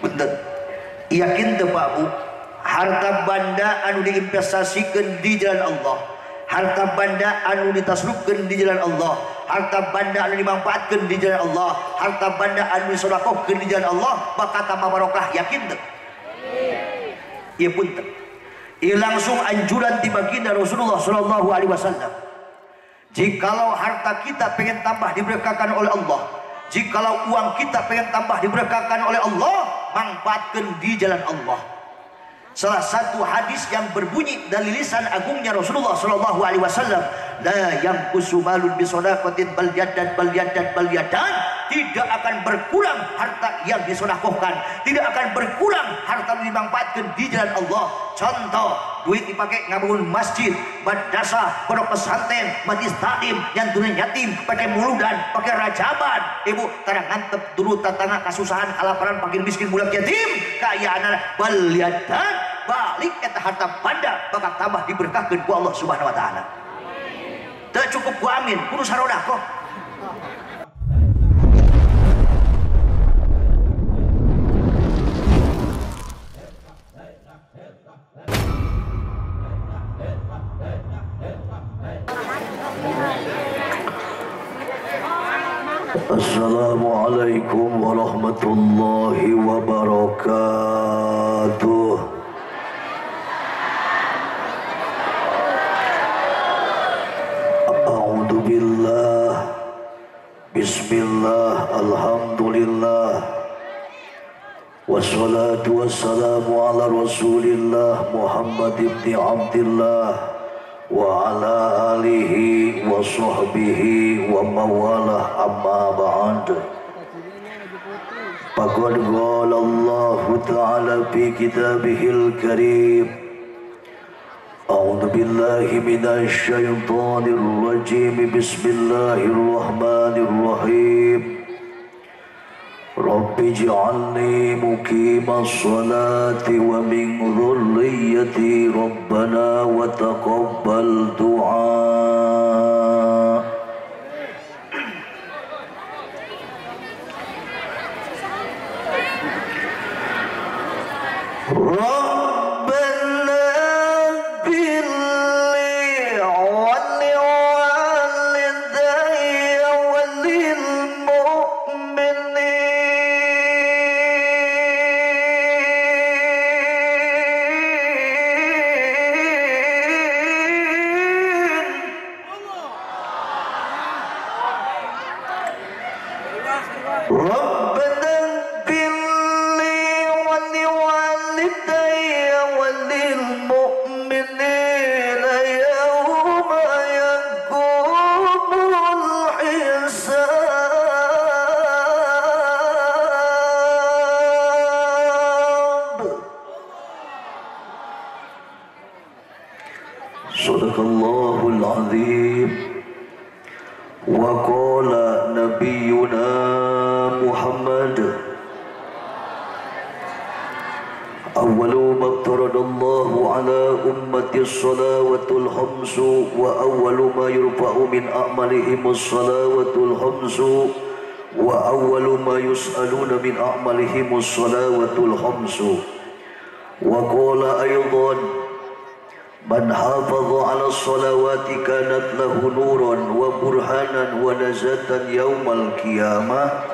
Bener. Yakin teu Pak Bu? Harta banda anu diinvestasikan di jalan Allah, harta banda anu ditasrufkan di jalan Allah, harta banda anu dimanfaatkan di jalan Allah, harta banda anu disedekahkeun di jalan Allah bakal tambah barokah. Yakin teu? Ieu punten. Ieu langsung anjuran ti baginda Rasulullah sallallahu alaihi wasallam. Jikalau harta kita pengen tambah diberkahkan oleh Allah, jikalau uang kita pengen tambah diberkahkan oleh Allah, manfaatkan di jalan Allah. Salah satu hadis yang berbunyi dari lisan agungnya Rasulullah sallallahu alaihi wasallam, la yanqusu malun bi shadaqatin bal yadan bal yadan bal yadan. Tidak akan berkurang harta yang disedekahkan, tidak akan berkurang harta yang dimanfaatkan di jalan Allah. Contoh, duit dipakai ngabangun masjid, madrasah, pondok pesantren, majelis taklim, nyantunin yatim, pakai muludan, pakai rajaban. Ibu tarang ngantep dulu tatangga kasusahan, kalaparan, fakir miskin, budak yatim, kayaan bal yadan, balik eta harta banda bakal tambah diberkahkeun ku Allah Subhanahu wa taala. Teu cukup ku amin, kudu sarodah kok. Assalamualaikum warahmatullahi wabarakatuh. A'udzu billah. Bismillah, alhamdulillah. Wassalatu wassalamu ala Rasulillah Muhammad ibn Abdillah wa ala alihi wa sahbihi wa mawalah, amma ba'd. Faqad qala Allah ta'ala fi kitabihil karim, a'udzu billahi minasy syaithanir rajim, bismillahirrahmanirrahim. Rabbi ij'alni muqimas salati wa min dhurriyyati rabbana wa taqabbal du'a. Sadaqallahul azim. Wa qala nabiyyuna Muhammad, awwalu ma taradallahu ala ummati salawatul khamsu wa awwalu ma yurfa'u min a'malihimus salawatul khamsu wa awwalu ma yus'aluna min a'malihimus salawatul khamsu. Wa qala aydan, man hafadha ala salawati kanat lahu nuran wa burhanan wa nazatan yaumal qiyamah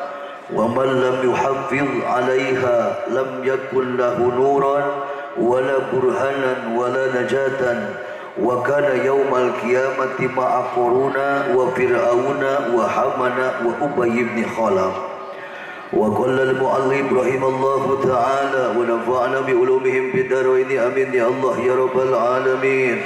wa man lam yuhafiz alaiha lam yakun lahu nuran wala burhanan wala najatan wa kana yaumal qiyamati ma'a quruna wa fir'auna wa hamana wa ubay ibn khalaf. Wa qala al-mu'allif rahimallahu ta'ala wa nafa'na bi ulumihim fid darain amin ya Allah ya rabbal alamin.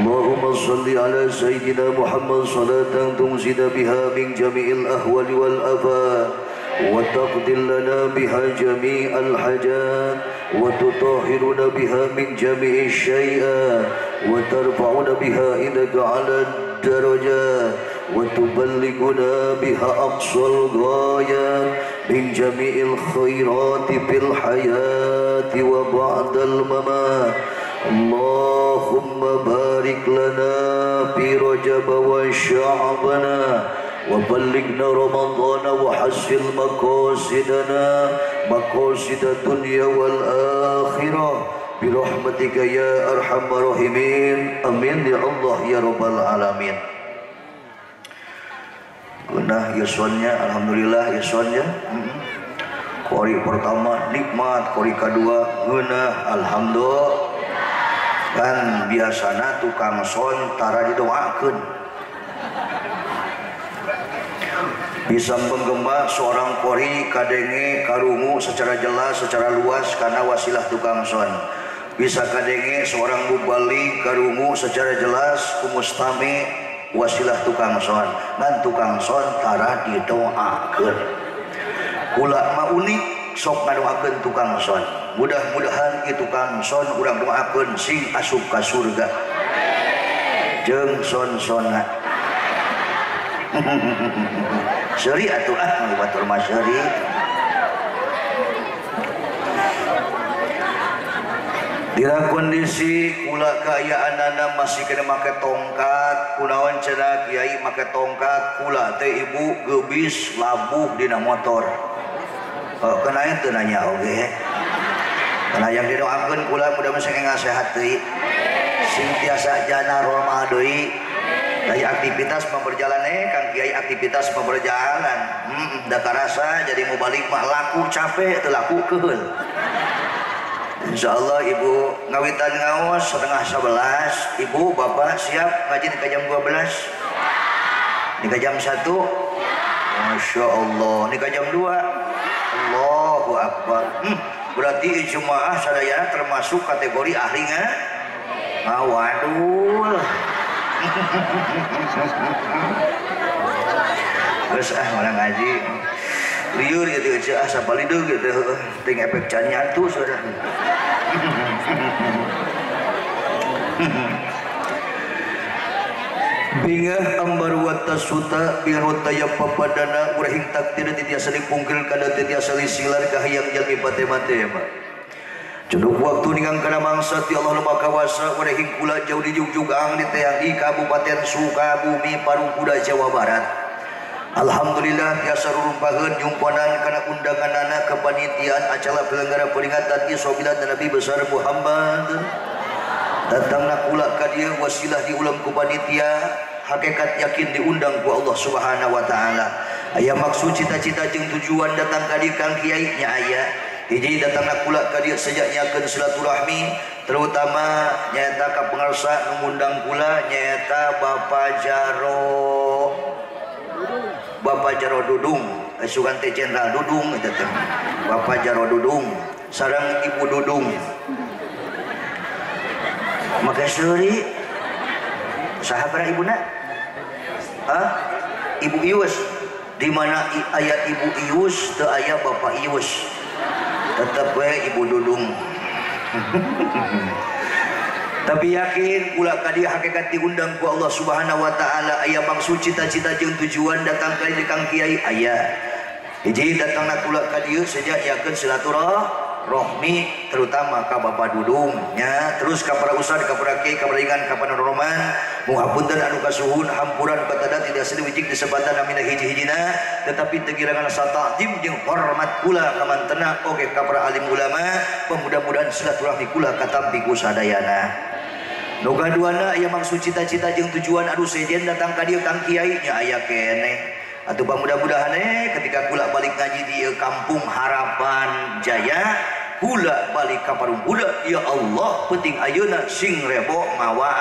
Allahumma salli ala sayyidina Muhammad salatan tunzida biha min jami'il ahwali wal afat wa taqdil lana biha jami'al hajat wa tutahhiruna biha min jami'i syai'at wa tarfa'una biha indaka 'ala darajat wa tuballighuna biha aqsal ghayat min jami'il khairati fil hayati wa ba'dal mamat. Allahumma barik lana fi Rajab wa Sya'bana وبلغنا رمضان وحسن مقاصدنا مقاصد الدنيا والآخرة برحمتك يا أرحم الراحمين آمين يا الله يا رب العالمين. Genah yuswannya alhamdulillah yuswannya. Kori pertama nikmat, kori kedua genah alhamdulillah. Kan biasana tukang son tara didoakeun. Bisa menggema seorang kori kadenge karungu secara jelas secara luas karena wasilah tukang son. Bisa kadenge seorang mubali karungu secara jelas kumustami wasilah tukang son. Ngan tukang son tara didoakeun. Kula mah unik sok ngadoakeun tukang son. Mudah-mudahan itu tukang son urang doakeun sing asup ka surga. Jeung son-sonna. Seuri atuh batur mah seuri. Dina kondisi kula kaayaanana masih kena make tongkat, kunaon cenah kiai make tongkat, kula teh ibu geubis labuh dina motor. Kenanya teu nanya oge. Karena yang didoakeun kula mudah-mudahan ngasehat deui. Sing tiasa jana normal deui. Dari aktivitas memperjalan Kang Kiai aktivitas memperjalan. Da karasa jadi mau balik mah laku capek teu laku keul. Insyaallah ibu ngawitan ngaos setengah 11. Ibu bapak siap ngaji ke jam 12. Ini ke jam 1. Masya Allah. Ini ke jam 2. Allahu Akbar. Berarti jemaah sadayana termasuk kategori ahli ngawadul. Terus orang ngaji liur gitu aja asa balideug gitu ting efek can nyantu saudara. Bingah ambar wata suta biar wataya papadana urahing takdir titiasa dipungkil kada titiasa disilar kahayang jalmi mate-mate ya Pak. Cunduk waktu ningang kana mangsa ti Allah Maha Kawasa urahing kula jauh di jugjug ang di TNI Kabupaten Sukabumi Parungkuda Jawa Barat. Alhamdulillah biasa rurumpaheun jumpanan kana undanganana kepanitiaan acara penyelenggara peringatan Isra Milad Nabi besar Muhammad. Datangna kula ka dieu wasilah diulang ku panitia, hakikat yakin diundang ku Allah Subhanahu wa taala. Aya maksud cita-cita jeung tujuan datang ka dieu Kang Kiai nya aya. Hiji datangna kula ka dieu sejak nyakeun silaturahmi, terutama nyaeta ka pangarsa nu ngundang kula nyaeta Bapak Jaro Dudung, sugan teh Jenderal Dudung eta teh. Bapak Jaro Dudung sareng Ibu Dudung. Maka seuri sahabara ibuna? Ibu Ius. Di mana aya Ibu Ius teu aya Bapak Ius. Tetep we Ibu Dudung. Tapi yakin kula ka dieu hakikat diundang ku Allah Subhanahu wa taala aya maksud cita-cita jeung tujuan datang ka dieu Kang Kiai aya. Hiji datangna kula ka dieu sejak yakeun silaturahmi terutama ka Bapak Dudung nya terus ka para ustad ka para kiai ka paringan ka panorman muhapunten anu kasuhun hampuran batada tidak sedih wijik disebatan amina hiji-hijina tetapi teu girangan asa ta'zim jeung hormat kula ka mantena oge ka para alim ulama mudah-mudahan silaturahmi kula katampi ku sadayana. Nu kaduana aya maksud cita-cita jeung tujuan anu sejen datang ka dieu Kang Kiai nya aya keneh. Atuh mudah-mudahan ketika kula balik ngaji di Kampung Harapan Jaya kula balik ka Parungkuda ya Allah penting ayeuna sing rebo mawa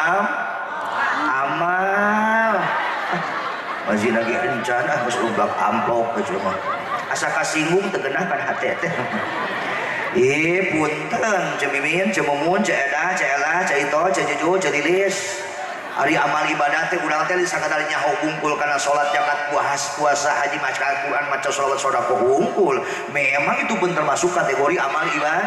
amal masih lagi rencana geus ublak amplop ke jelema asa kasinggung teu genah kan hate teh. Punten cemimin cemumun ceedah ceelah ceito cejejo celilis hari amal ibadah teh urang teh sakadar nyaho kumpul kana salat zakat puasa haji maca Al-Qur'an maca sholawat sedekah kumpul memang itu pun termasuk kategori amal ibadah.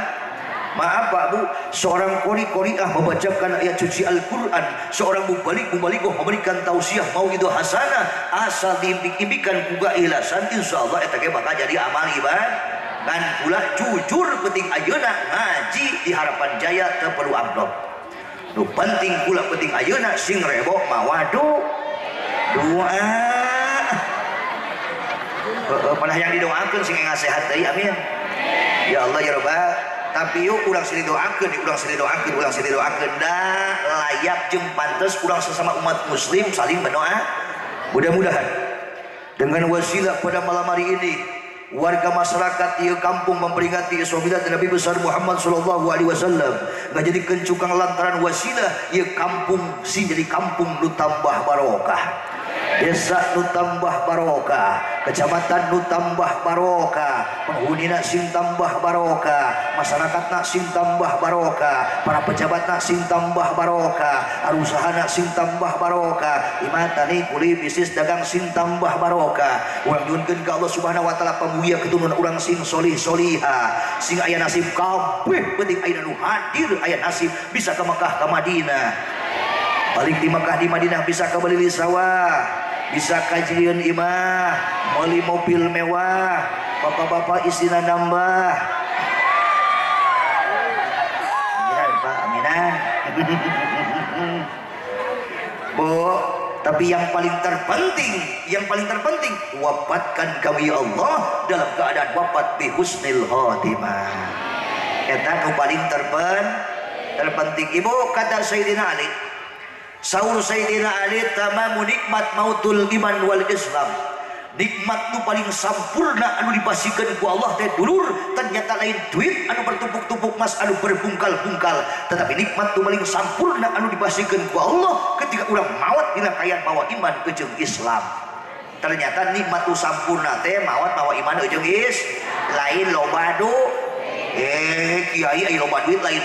Maaf Pak Bu, seorang qori'ah membacakan ayat suci Al-Qur'an, seorang mubalik memberikan tausiah mauidhah hasanah asal diimbik-imbikan kuga ikhlasan insyaallah eta ge bakal jadi amal ibadah. Dan pula jujur penting ayeuna ngaji di Harapan Jaya teu perlu amplop. Nu penting pula penting ayeuna sing rebo mawa doa. Pernah yang didoakan sing sehat deui amin. Ya Allah ya Rabbal. Tapi yuk ulang sini doakan, dah layak jeung pantes urang sesama umat muslim saling berdoa. Mudah-mudahan dengan wasilah pada malam hari ini warga masyarakat di kampung memperingati Isra Nabi besar Muhammad sallallahu alaihi wasallam ngajadikeun cukang lantaran wasilah ieu kampung sing jadi kampung nu tambah barokah. Desa nu tambah barokah, kecamatan nu tambah barokah, penghunina sing tambah barokah, masyarakatna sing tambah barokah, para pejabatna sing tambah barokah, arusahana sing tambah barokah, imatani kuli bisnis dagang sing tambah barokah. Urang nyuhunkeun ka Allah Subhanahu wa taala pamulia keturunan urang sing solih soliha, sing aya nasib kabeh penting aya nu hadir, aya nasib bisa ke Mekah ke Madinah. Balik di Mekah di Madinah bisa ke beli sawah, bisa kajian imah, beli mobil mewah, bapak-bapak istilah nambah. Aminan Pak, aminan. Bu, tapi yang paling terpenting wafatkan kami Allah dalam keadaan wafat bi husnil khotimah. Eta nu paling terpenting. Ibu kata Sayyidina Ali, Saur Sayyidina Ali tamamu nikmat mautul iman wal Islam. Nikmat nu paling sampurna anu dipasikeun ku Allah teh dulur ternyata lain duit anu bertumpuk-tumpuk mas anu berbungkal-bungkal, tetapi nikmat nu paling sampurna anu dipasikeun ku Allah ketika urang maot dina kayan mawa iman jeung Islam. Ternyata nikmat nu sampurna teh maot mawa iman jeung lain loba kiai loba duit lain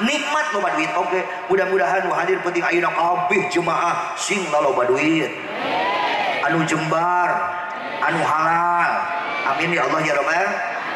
nikmat loba duit. Oke, mudah-mudahan hadir penting ayeuna kabeh jemaah sing loba duit anu jembar anu halal, amin ya Allah ya Rabbal.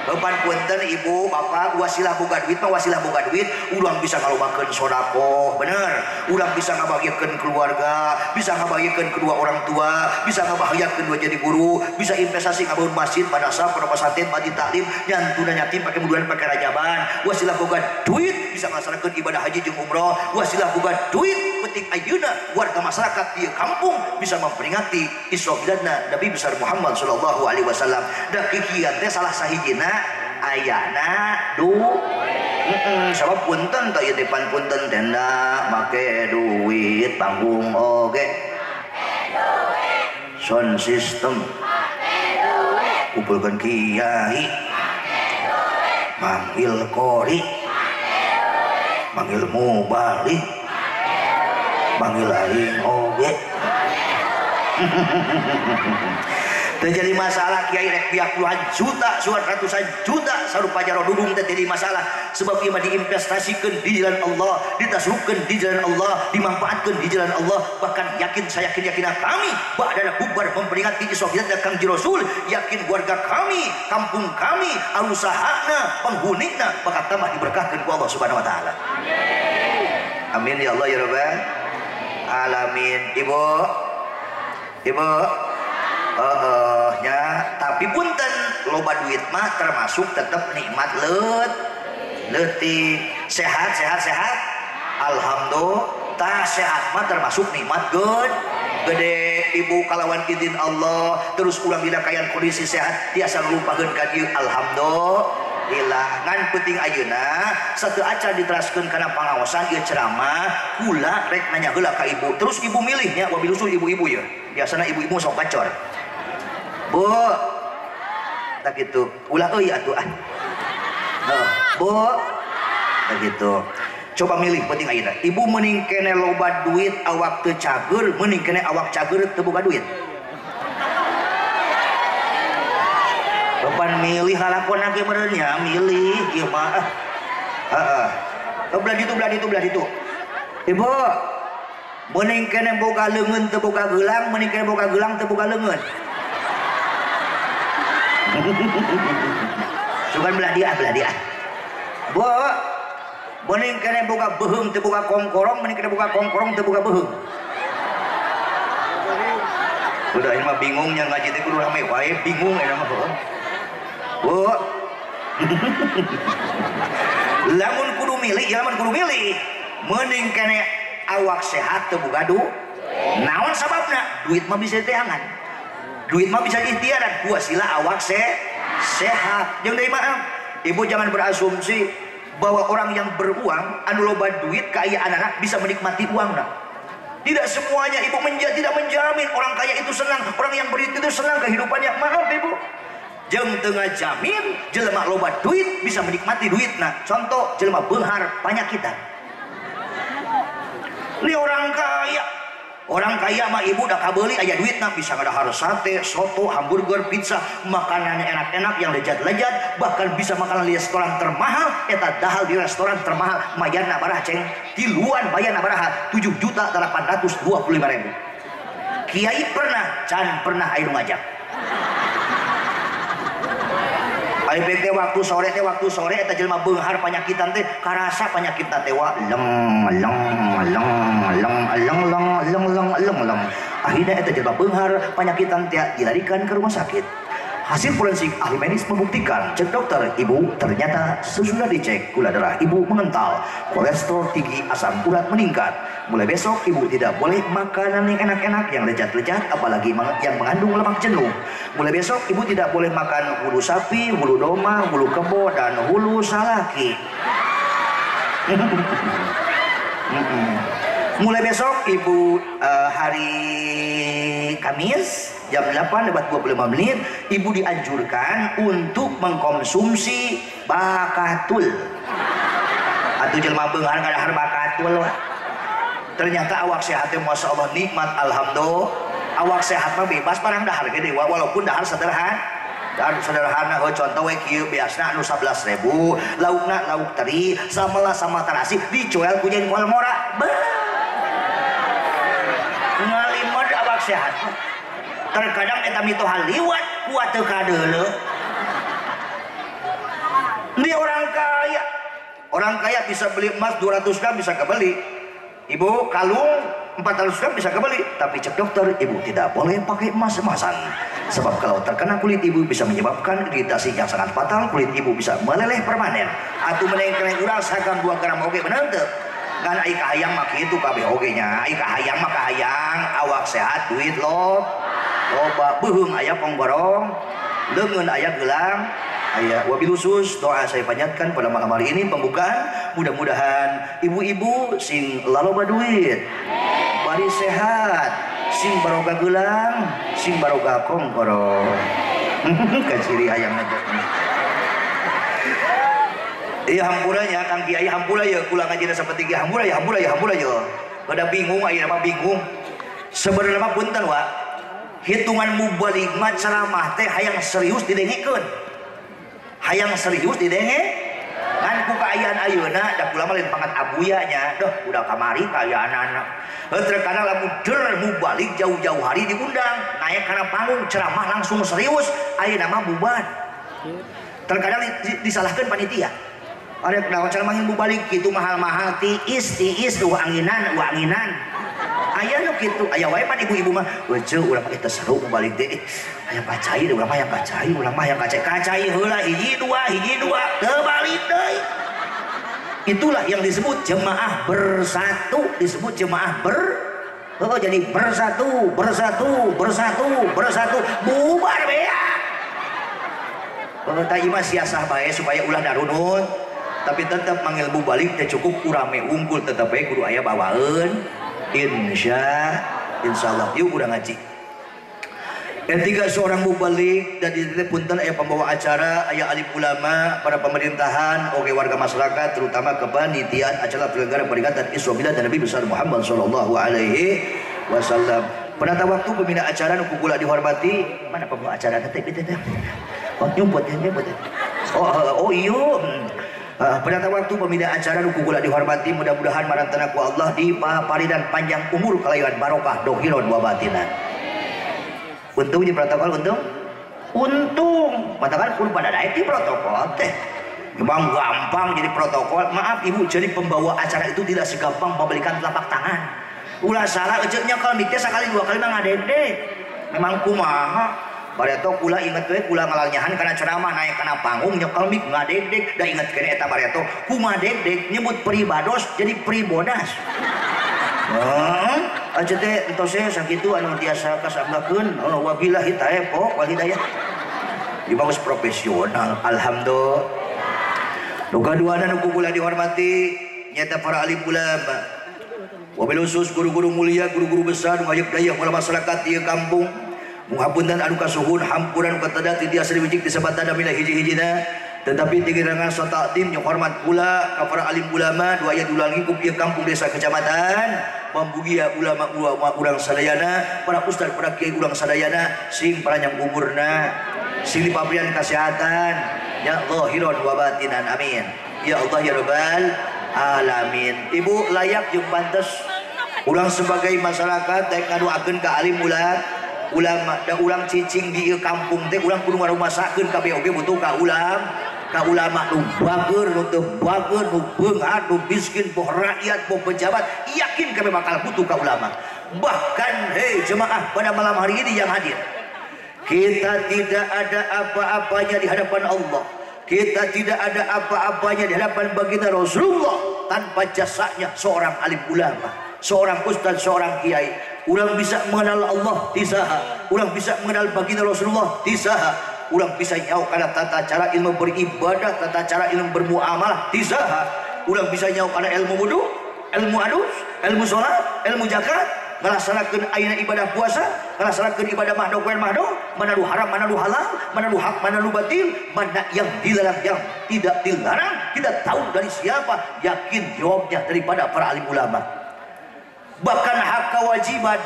Depan punten ibu bapak wasilah boga duit mah wasilah boga duit urang bisa ngalobakeun sedekah bener, urang bisa ngabagiakeun keluarga, bisa ngabagiakeun kedua orang tua, bisa ngabahayakeun dua jadi guru, bisa investasi ngabangun masjid, madrasah, pondok pesantren, masjid taklim, nyantuna yatim pakai muduan pakai rajaban. Wasilah boga duit bisa ngasanakeun ibadah haji jeung umroh, wasilah boga duit penting ayeuna warga masyarakat di kampung bisa memperingati Isra Mi'rajna Nabi besar Muhammad sallallahu alaihi wasallam. Da kikieu teh salah sahijina ayana sabab punten teh depan punten tenda make duit, panggung oge sound system kumpulkeun kiai, manggil kori, manggil mubalik, manggil aing oge. Terjadi masalah kiai rek biak puluhan juta, suat ratusan juta sarupa jaro dudung terjadi masalah sebab ieu mah diinvestasikan di jalan Allah, ditasrufkeun di jalan Allah, dimanfaatkan di jalan Allah. Bahkan saya yakin kami ba'dana bubar memperingati Isra Mi'raj Kangjeng Rasul, yakin warga kami, kampung kami, usahana, penghunina bakal tambah diberkahkeun ku Allah Subhanahu wa taala. Amin ya Allah ya Rabbal alamin. Ibu tapi punten loba duit mah termasuk tetap nikmat leutik. Sehat alhamdulillah, sehat mah termasuk nikmat gede. Ibu kalawan izin Allah terus ulang dina kayan kondisi sehat tiasa lupakeun ka dieu alhamdulillah. Ngan penting ayeuna satu acara diteraskeun kana pangaosan ieu ceramah kula rek nanya heula ka ibu, terus ibu milihnya wabil usul ibu-ibu ya biasana ibu-ibu sok bacor. Bu, tak gitu. Ulah euy atuh ah. Bu, tak gitu. Coba milih penting ayeuna. Ibu mending kene loba duit awak teu cager, mending kene awak cager teu boga duit. Depan milih halakon ge meureun nya, milih ieu mah. Heeh. Belah ditu. Ibu, mending kene boga leungeun teu boga geulang, mending kene boga geulang teu boga leungeun. Sugan belah dia. Bu, mending kene boga beheung teu boga kongkorong, mending kene boga kongkorong teu boga beheung. Udah ini mah bingung nya ngaji teh kudu rame wae, bingung eta mah. Bu. Lamun kudu milih, mending kene awak sehat teu boga duit. Naon sababna? Duit mah bisa teangan. duit mah bisa ikhtiaran ku sila awak sehat. Jeung deui mah ibu jangan berasumsi bahwa orang yang beruang anu loba duit kaayaan anak bisa menikmati uangna. Tidak semuanya ibu tidak menjamin orang kaya itu senang, orang yang berit itu senang kehidupannya. Maaf ibu, jeung tengah jamin jelema loba duit bisa menikmati duitna. Contoh jelema beunghar panyakitan. Ini orang kaya mah ibu udah kabeli aya duitna bisa ngadahar sate, soto, hamburger, pizza, makanan enak-enak yang lezat-lezat, bahkan bisa makanan di restoran termahal. Eta dahal di restoran termahal mayarna baraha ceng, tiluan bayarna baraha 7.825.000. Kiai pernah aya nu ngajak. Alipek teh waktu sore eta jelema beunghar panyakitan teh karasa penyakitna teh leng. Akhirnya eta jelema beunghar panyakitan teh dilarikan ke rumah sakit. Hasil forensik ahli medis membuktikan, cek dokter, ibu ternyata sesudah dicek gula darah ibu mengental, kolesterol tinggi, asam urat meningkat. Mulai besok ibu tidak boleh makanan yang enak-enak, yang lezat-lezat, apalagi yang mengandung lemak jenuh. Mulai besok ibu tidak boleh makan hulu sapi, hulu domba, hulu kebo, dan hulu salaki. Mulai besok ibu hari Kamis jam 8:25 ibu dianjurkan untuk mengkonsumsi bakatul. Atuh jelema beunghar ngadahar bakatul. Ternyata awak sehat masya Allah nikmat alhamdulillah. Awak sehat mah bebas barang dahar gede walaupun dahar sederhana. Dahar sederhana contoh we kieu biasna anu 11.000, laukna lauk teri, samela sama terasi dicoel ku jengkol mora. Ngalimod awak sehat. Terkadang eta mitoha liwat kuat teu kadeuleu. Ini orang kaya bisa beli emas 200 gram bisa kebeli. Ibu kalung 400 gram bisa kebeli, tapi cek dokter ibu tidak boleh pakai emas-emasan. Sebab kalau terkena kulit ibu bisa menyebabkan iritasi yang sangat fatal, kulit ibu bisa meleleh permanen. Atuh meneng keneng urang sagam 2 gram oge bener teu? Kan ai kahayang mah kitu kabeh oge nya. Ai kahayang mah kahayang, awak sehat duit loba beuheung aya ponggorong, leungeun aya gelang, aya wabil khusus doa saya panjatkan pada malam hari ini pembukaan. Mudah-mudahan ibu-ibu sing laloba duit, bari sehat, sing baroga gelang, sing baroga ponggorong. Kaciri hayang aja. Iya hampuranya Kang Kiai hampura ya kula ngajina saperti hampura ya. Pada bingung aya mah bingung. Sebenarnya mah punten wa. Hitungan mubalik mah ceramah teh hayang serius didengekeun. Hayang serius didenge. Ngan ku kaayaan ayeuna da kula mah lain pangat abuya nya. Duh udah kamari kaayaanana. Terkadang lamun der mubalik jauh-jauh hari diundang, naik kana panggung ceramah langsung serius, ayeuna mah bubar. Terkadang disalahkeun panitia. Arek naon ceramah mubalik kitu mahal-mahal tiis anginan. Aya nu kitu, aya wae pan ibu-ibu mah, "Weuceu urang mah teu seru mubalik teh. Aya kacai urang mah hayang kacai heula hiji dua teu balik deui." Itulah yang disebut jemaah bersatu, disebut jemaah jadi bersatu, bubar bea. Pemerintah imah siasah bae supaya ulah darunut, tapi tetap manggil mubalik teh cukup urame unggul tetep bae kudu aya bawaeun. Insyaallah yuk udah ngaji. Ketiga seorang mubalik dan di punten aya pembawa acara, aya alim ulama, para pemerintahan, oge warga masyarakat terutama kepanitiaan acara penyelenggara peringatan Isra Milad dan Nabi besar Muhammad sallallahu alaihi wasallam. Penata waktu pembina acara nu kula dihormati, mana pembawa acara teh teh. Oh nyumput ya. Oh iya. Penata waktu pembina acara nu kula dihormati, mudah-mudahan marantana ku Allah dipaparidan panjang umur kalayuan barokah dohiron wa batinan. Untung di protokol untung matakan kudu pada daek di protokol teh. Memang gampang jadi protokol. Maaf ibu, jadi pembawa acara itu tidak segampang memberikan telapak tangan. Ulah salah eceuknya kalau mikir sekali dua kali mah ngadedek. Memang kumaha. Bareto kula inget we kula ngalanyahan karena ceramah naik kana panggung nyekel mik ngadegdeg da inget kene eta bareto kumaha degdeg nyebut pribados jadi pribodas. aja teh entos sakitu anu tiasa kasanggakeun wabillahi taufiq wal hidayah. Dibagus profesional alhamdulillah. Nu kaduana nu kula dihormati nyata para alim ulama. Wabil khusus guru-guru mulia, guru-guru besar nu hayuk dayah wala masyarakat ieu kampung. Muhapunten anu kasuhun hampuran katadati di asri wijik disebatan mila hiji-hijina. Tetapi tinggirangan sotakdim yang hormat pula ka para alim ulama dua ayat ulang lingkup ieu kampung desa kecamatan membugia ulama-ulama urang sadayana, para ustaz para kiai urang sadayana sing panjang umurna, sing dipaberian kesehatan ya zahiran wa batinan amin. Ya Allah ya rabbal alamin. Ibu layak jeung pantes ulang sebagai masyarakat daek ngaduakeun ka alim ulama da ulang cicing di kampung teh ulang kudu ngarumasakeun ka BOG butuh ka ulama nu bager nu teu bager nu beungat nu miskin poh rakyat poh pejabat yakin kami bakal butuh ka ulama. Bahkan hei jemaah pada malam hari ini yang hadir, kita tidak ada apa-apanya di hadapan Allah, kita tidak ada apa-apanya di hadapan baginda Rasulullah tanpa jasanya seorang alim ulama, seorang ustaz, seorang kiai. Urang bisa mengenal Allah tisaha, urang bisa mengenal baginda Rasulullah tisaha, urang bisa nyau kana tata cara ilmu beribadah, tata cara ilmu bermuamalah tisaha, urang bisa nyau kana ilmu wudu, ilmu adus, ilmu salat, ilmu zakat, ngalaksanakeun ayeuna ibadah puasa, ngalaksanakeun ibadah mahdo kuel mahdo, mana nu haram, mana nu halal, mana nu hak, mana nu batil, mana yang dilarang, yang tidak dilarang, kita tahu dari siapa, yakin jawabnya daripada para alim ulama. Bahkan hak kewajiban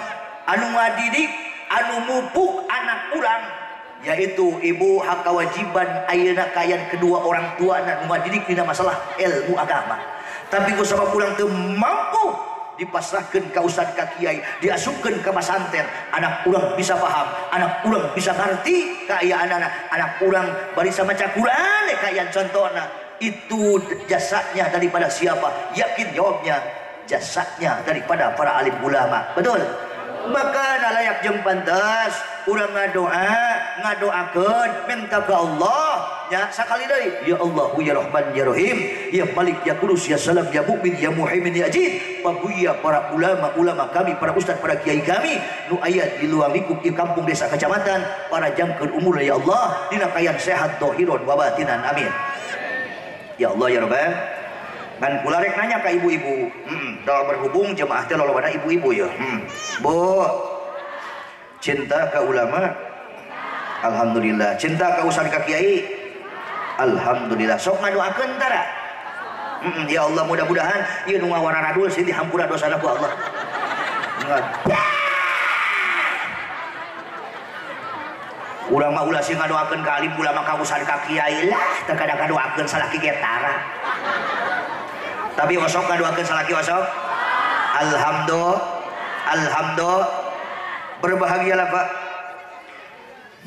anu ngadidik anu mupuk anak urang yaitu ibu hak kewajiban ayeuna kayan kedua orang tua anu ngadidik dina masalah ilmu agama. Tapi ku sabab urang teu mampu dipasrahkeun ka ustad ka kiai, diasupkeun ka pesantren, anak urang bisa paham, anak urang bisa ngarti kaayaan anak urang bari maca Quran kaayaan contohna. Itu jasanya daripada siapa? Yakin jawabnya jasanya daripada para alim ulama. Betul. Maka layak jeung pantas urang ngadoakeun minta ka Allah nya sakali deui, ya Allah ya Rahman ya Rahim ya Malik ya Qudus ya Salam ya Mukmin ya Muhaimin ya Aziz. Pabuya para ulama kami, para ustaz, para kiai kami nu aya di luar lingkup di kampung desa kecamatan, para jangkeun umur ya Allah dina kayan sehat zahiran wa batinan amin. Ya Allah ya Rabbal. Kan kula rek nanya ke ibu-ibu, dalam berhubung jemaah teh lolobana ibu-ibu ya. Bu, cinta ke ulama? Alhamdulillah. Cinta ke ustaz ka kiai? Alhamdulillah. Sok ngadoakeun tara. Ya Allah mudah-mudahan ieu nu ngawarana radul sih dihampura dosana ku Allah. Urang mah ulah sing ngadoakeun ka alim ulama ka ustaz ka kiai lah, teu kada ngadoakeun salaki getara. Tapi wasok ngadoakeun salaki wasok. Alhamdulillah. Berbahagialah Pak.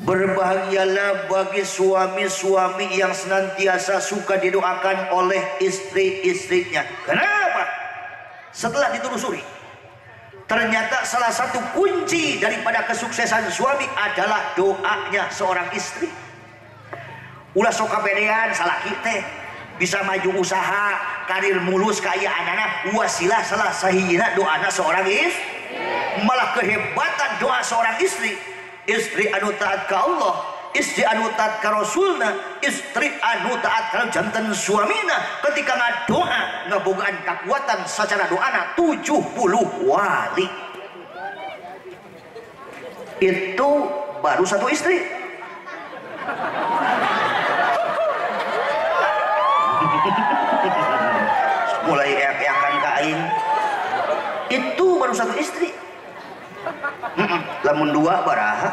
Berbahagialah bagi suami-suami yang senantiasa suka didoakan oleh istri-istrinya. Kenapa? Setelah ditelusuri, ternyata salah satu kunci daripada kesuksesan suami adalah doanya seorang istri. Ulah sok kabedean salaki teh bisa maju usaha, karir mulus kaya anak-anak, wasilah salah sahihina doana seorang istri. Malah kehebatan doa seorang istri anu taat ka Allah, istri anu taat ka Rasulna, istri anu taat ka janten suamina ketika ngadoa ngabogaan kekuatan secara doana 70 wali. Itu baru satu istri. Mulai eak-eakan ka aing. Itu baru satu istri. Lamun dua baraha.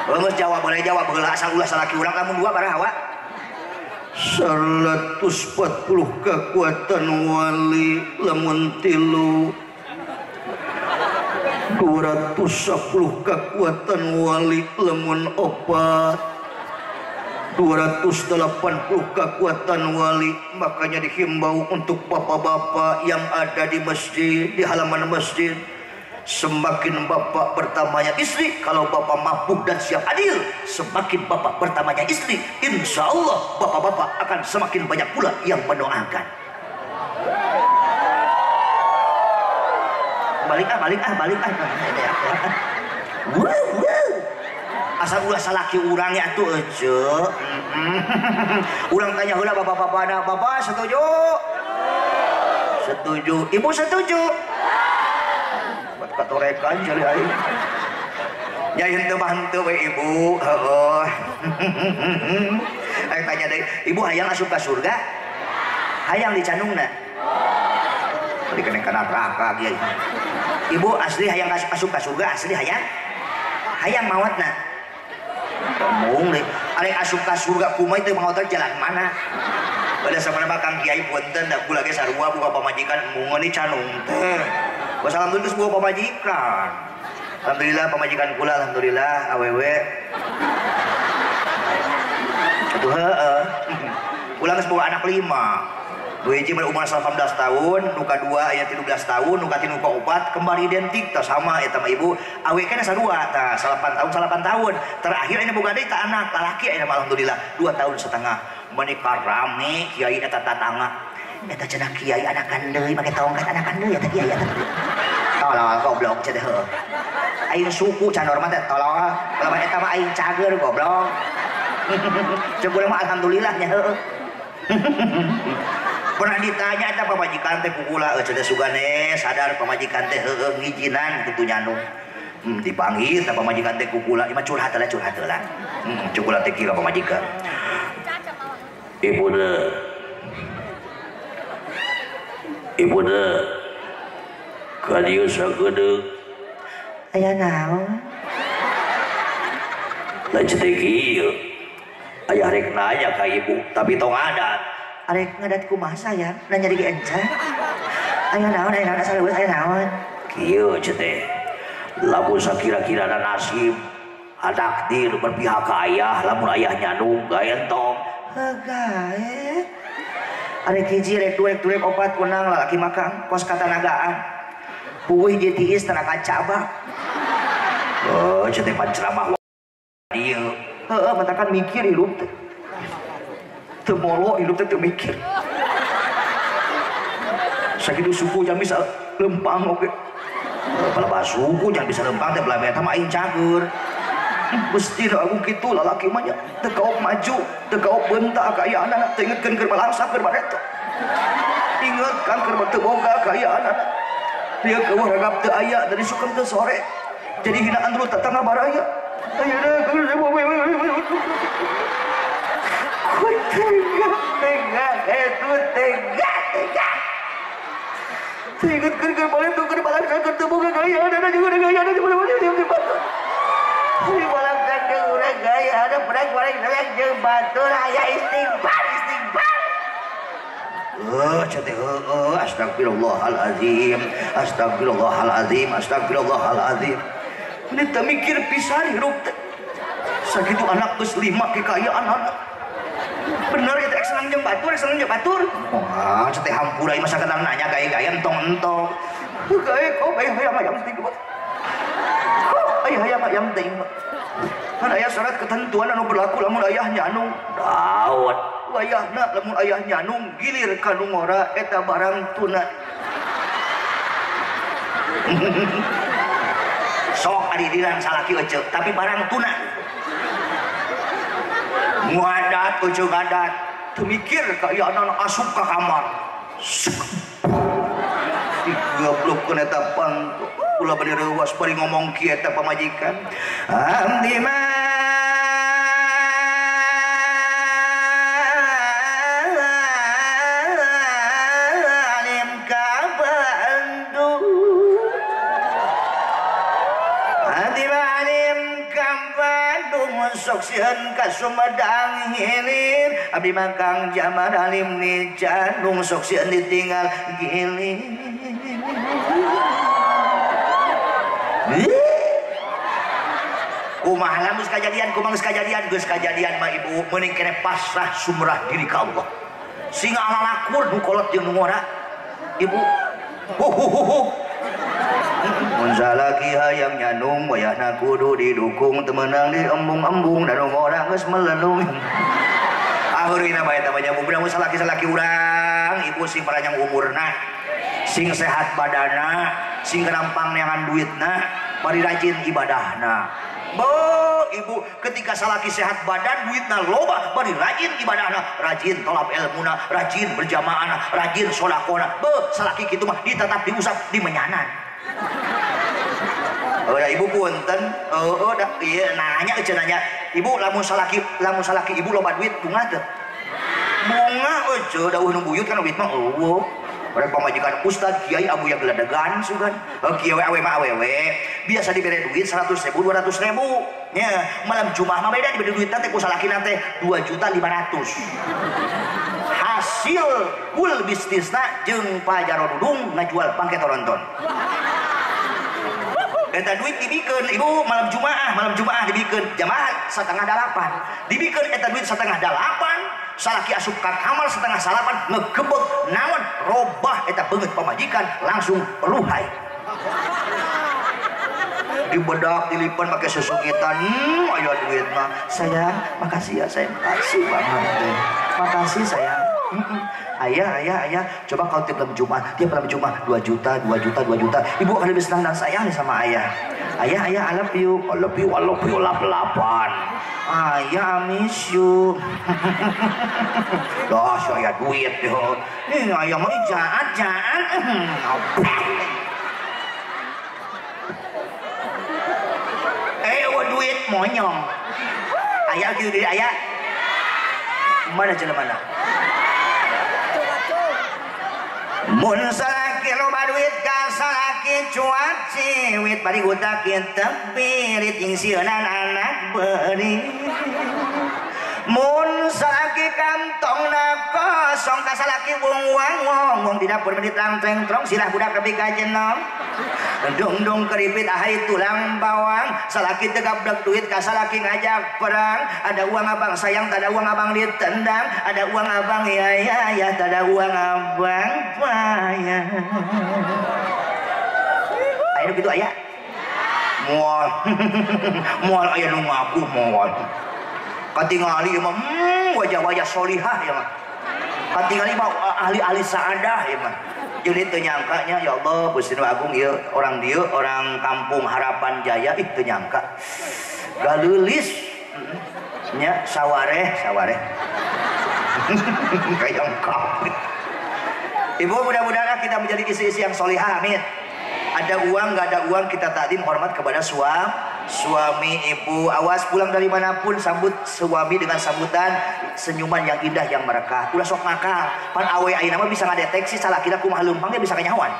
Geus jawab boleh jawab heula asal ulah salaki urang lamun dua baraha wa. 140 kekuatan wali lamun tilu. 210 kekuatan wali lamun opat. 280 kekuatan wali. Makanya dihimbau untuk bapak-bapak yang ada di masjid, di halaman masjid, semakin bapak bertambahnya istri, kalau bapak mampu dan siap adil, semakin bapak bertambahnya istri, insya Allah bapak-bapak akan semakin banyak pula yang mendoakan. balik. Wuh. Asal ulah salaki urangnya tuh ece. Urang tanya heula bapak-bapakna, bapak setuju? Setuju. Ibu setuju? Buat katorekan jali aing. Ya henteu henteu we ibu. Heeh. Aing tanya deui, ibu hayang asup ka surga? Hayang dicanungna? Tadi kena neraka kieu. Ibu asli hayang asup ka surga, asli hayang? Hayang maotna. Ngomong deh, ada asup ka surga kumaha teh mau jalan mana? Pada samana Kang Kiai punten da kula ge sarua buka pamajikan mungun ni canung teh. Wassalamualaikum buka pamajikan. Alhamdulillah pamajikan kula alhamdulillah awewe. Atuh heueuh. Kula geus boga anak 5. Nu hiji umur 18 tahun, nu kadua aya 13 tahun, nu katilu kaopat kembar identik tah sama eta mah ibu. Awe kana sarua tah 8 tahun. Terakhir ini boga deui tah anak lalaki aya alhamdulillah 2 tahun setengah. Menikah rame kiai eta tatangga. Eta cenah kiai anakan deui make tongkat anakan deui eta kiai eta. Tolong goblok cenah heueuh. Aing suku can hormat teh tolong. Lamun eta mah aing cager goblok. Cek urang mah alhamdulillah nya heueuh. Pernah ditanya eta pamajikan teh kukula cenah sugane sadar pamajikan teh heueuh ngijinan kitu nyanu. Dipanggil teh pamajikan teh kukula imah curhat heula. Cukula teh kira pamajikan. Ibuna kadieu sagedeuk aya naon? Lanjut teh kieu. Aya rek nanya ka ibu, tapi tong adat. Arek ngadat kumaha sayang? Nanya di encan. Aya naon asal aya naon? Kieu teh. Lamun sakira-kirana nasib anak di berpihak ka ayah, lamun ayah nyanu gawe entong. Gawe. Arek hiji rek dua rek opat kunang lalaki makang kos katanagaan. Puguh hiji tiis tara kacaba. Oh, teh panceramah dieu. Heeh, matakan mikir hirup teh. Teu molo hidup teh teu mikir. Sakitu suku jangan bisa lempang oke. Kalau suku jangan bisa lempang teh belah eta mah aing cager. Gusti aku kitu lalaki mah nya teu kaok maju, teu kaok beuntak ka aya anak teu ingetkeun keur balangsa keur bareto. Ingetkan keur teu boga ka aya anak. Dia keueuh ragap teu aya dari sukem teu sore. Jadi hinaan dulu tetangga baraya. Ayeuna tega inget kan balik tuh ke balang sakit tuh bukan gaya ada juga ada gaya ada di mana di balang sakit udah gaya ada perang yang jembatur aya istighfar astagfirullahalazim ini tak mikir pisan hirup sakitu anak geus 5 kekayaan anak bener ya teh senang jeung batur wah teh hampura ieu mah sakedan nanya gaya-gaya entong gawe kok hayang hayang teh kok hayang hayang teh kan aya syarat ketentuan anu berlaku lamun aya nyanu daot wayahna lamun aya nyanu gilir ka nu ngora eta barang tuna sok adidiran salaki eceu tapi barang tuna ngadat ujung ngadat temikir kayak anak asup ke kamar goblok kena tapan ulah bani rewas bari ngomong kieu eta pamajikan abdi malim ka Bandung abdi malim ka Bandung sok sieun ka Sumedang hilir abdi mangkang Jamal alim ni Jandung sok sieun ditinggal gilir kumaha lamun geus kajadian mah ibu meuning keneh pasrah sumrah diri ka Allah singa alalakur nu kolot jeung nu ngora ibu mun salaki hayang nyanung wayahna kudu didukung teu meunang diembung-embung dan ngora geus melelung aheurina bae eta mah nyambung mun salaki urang urang ibu sing panjang umurna, sing sehat badana, sing gampang neangan duitna, bari rajin ibadahna. Ibu ketika salaki sehat badan duitna loba bari rajin ibadahna, rajin tolab ilmuna, rajin berjamaahna, rajin sholakona. Salaki kitu mah ditetap diusap dimenyanan. Ibu punten, iya nanya aja nanya, ibu lamun salaki ibu loba duit bunga teu? Bunga aja dawuh nu buyut kan duit mah eueuh. Bareng pamajikan ustad kiai abu yang geledegan sugan. Kiai awe mah awewe biasa dibere duit 100.000 200.000 nya malam Jumat mah beda diberi duit teh ku salakina teh 2.500.000. Hasil kul bisnisna jeung pajarodudung ngajual pangke toronton. Eta duit dibikeun ibu malam Jumaah dibikeun jamaah 7:30 dibikeun eta duit 7:30 salaki asup ka kamar 7:30 ngegebeg naon robah eta beungeut pamajikan langsung ruhai dibedak dilipan pakai susukitan. Aya duit mah sayang makasih ya sayang, makasih banget makasih sayang. Ayah, coba kau tiap malam Jumat 2 juta. Ibu akan lebih senang dan sayang nih sama ayah. Ayah, I love you lap-lapan. Ayah, I miss you. Dah, saya duit yo. Ayah mau jahat. Duit monyong. Ayah gitu deh, ayah. Mana jalan mana? Mun salaki loba duit ka salaki cuat ciwit bari utak tepirit jeung sieunan anak beuring. Mun salaki kantongna kosong ka salaki wong di dapur menit trang-treng silah budak nepi ka jenom. Dung keripit ahai tulang bawang salaki teu gabdag duit ka salaki ngajak perang. Ada uang abang sayang, tak ada uang abang ditendang. Ada uang abang ya, tak ada uang abang payah. Ayo gitu ayah. Moal aya nu ngaku moal. Katingali mah wajah-wajah solihah ya mah. Katingali mah ahli saadah ya mah. Jadi teu nyangkanya ya Allah Gusti Agung ieu orang dieu orang kampung Harapan Jaya teu nyangka. Galeulis nya sawareh. Kayak kap. Ibu mudah-mudahan kita menjadi istri-istri yang solihah amin. Ada uang nggak ada uang kita takdim hormat kepada suami ibu. Awas pulang dari manapun sambut suami dengan sambutan senyuman yang indah yang merekah. Ulah sok ngakal pan awe ayeuna mah bisa ngadeteksi salakina kumaha leumpangnya bisa kanyawan.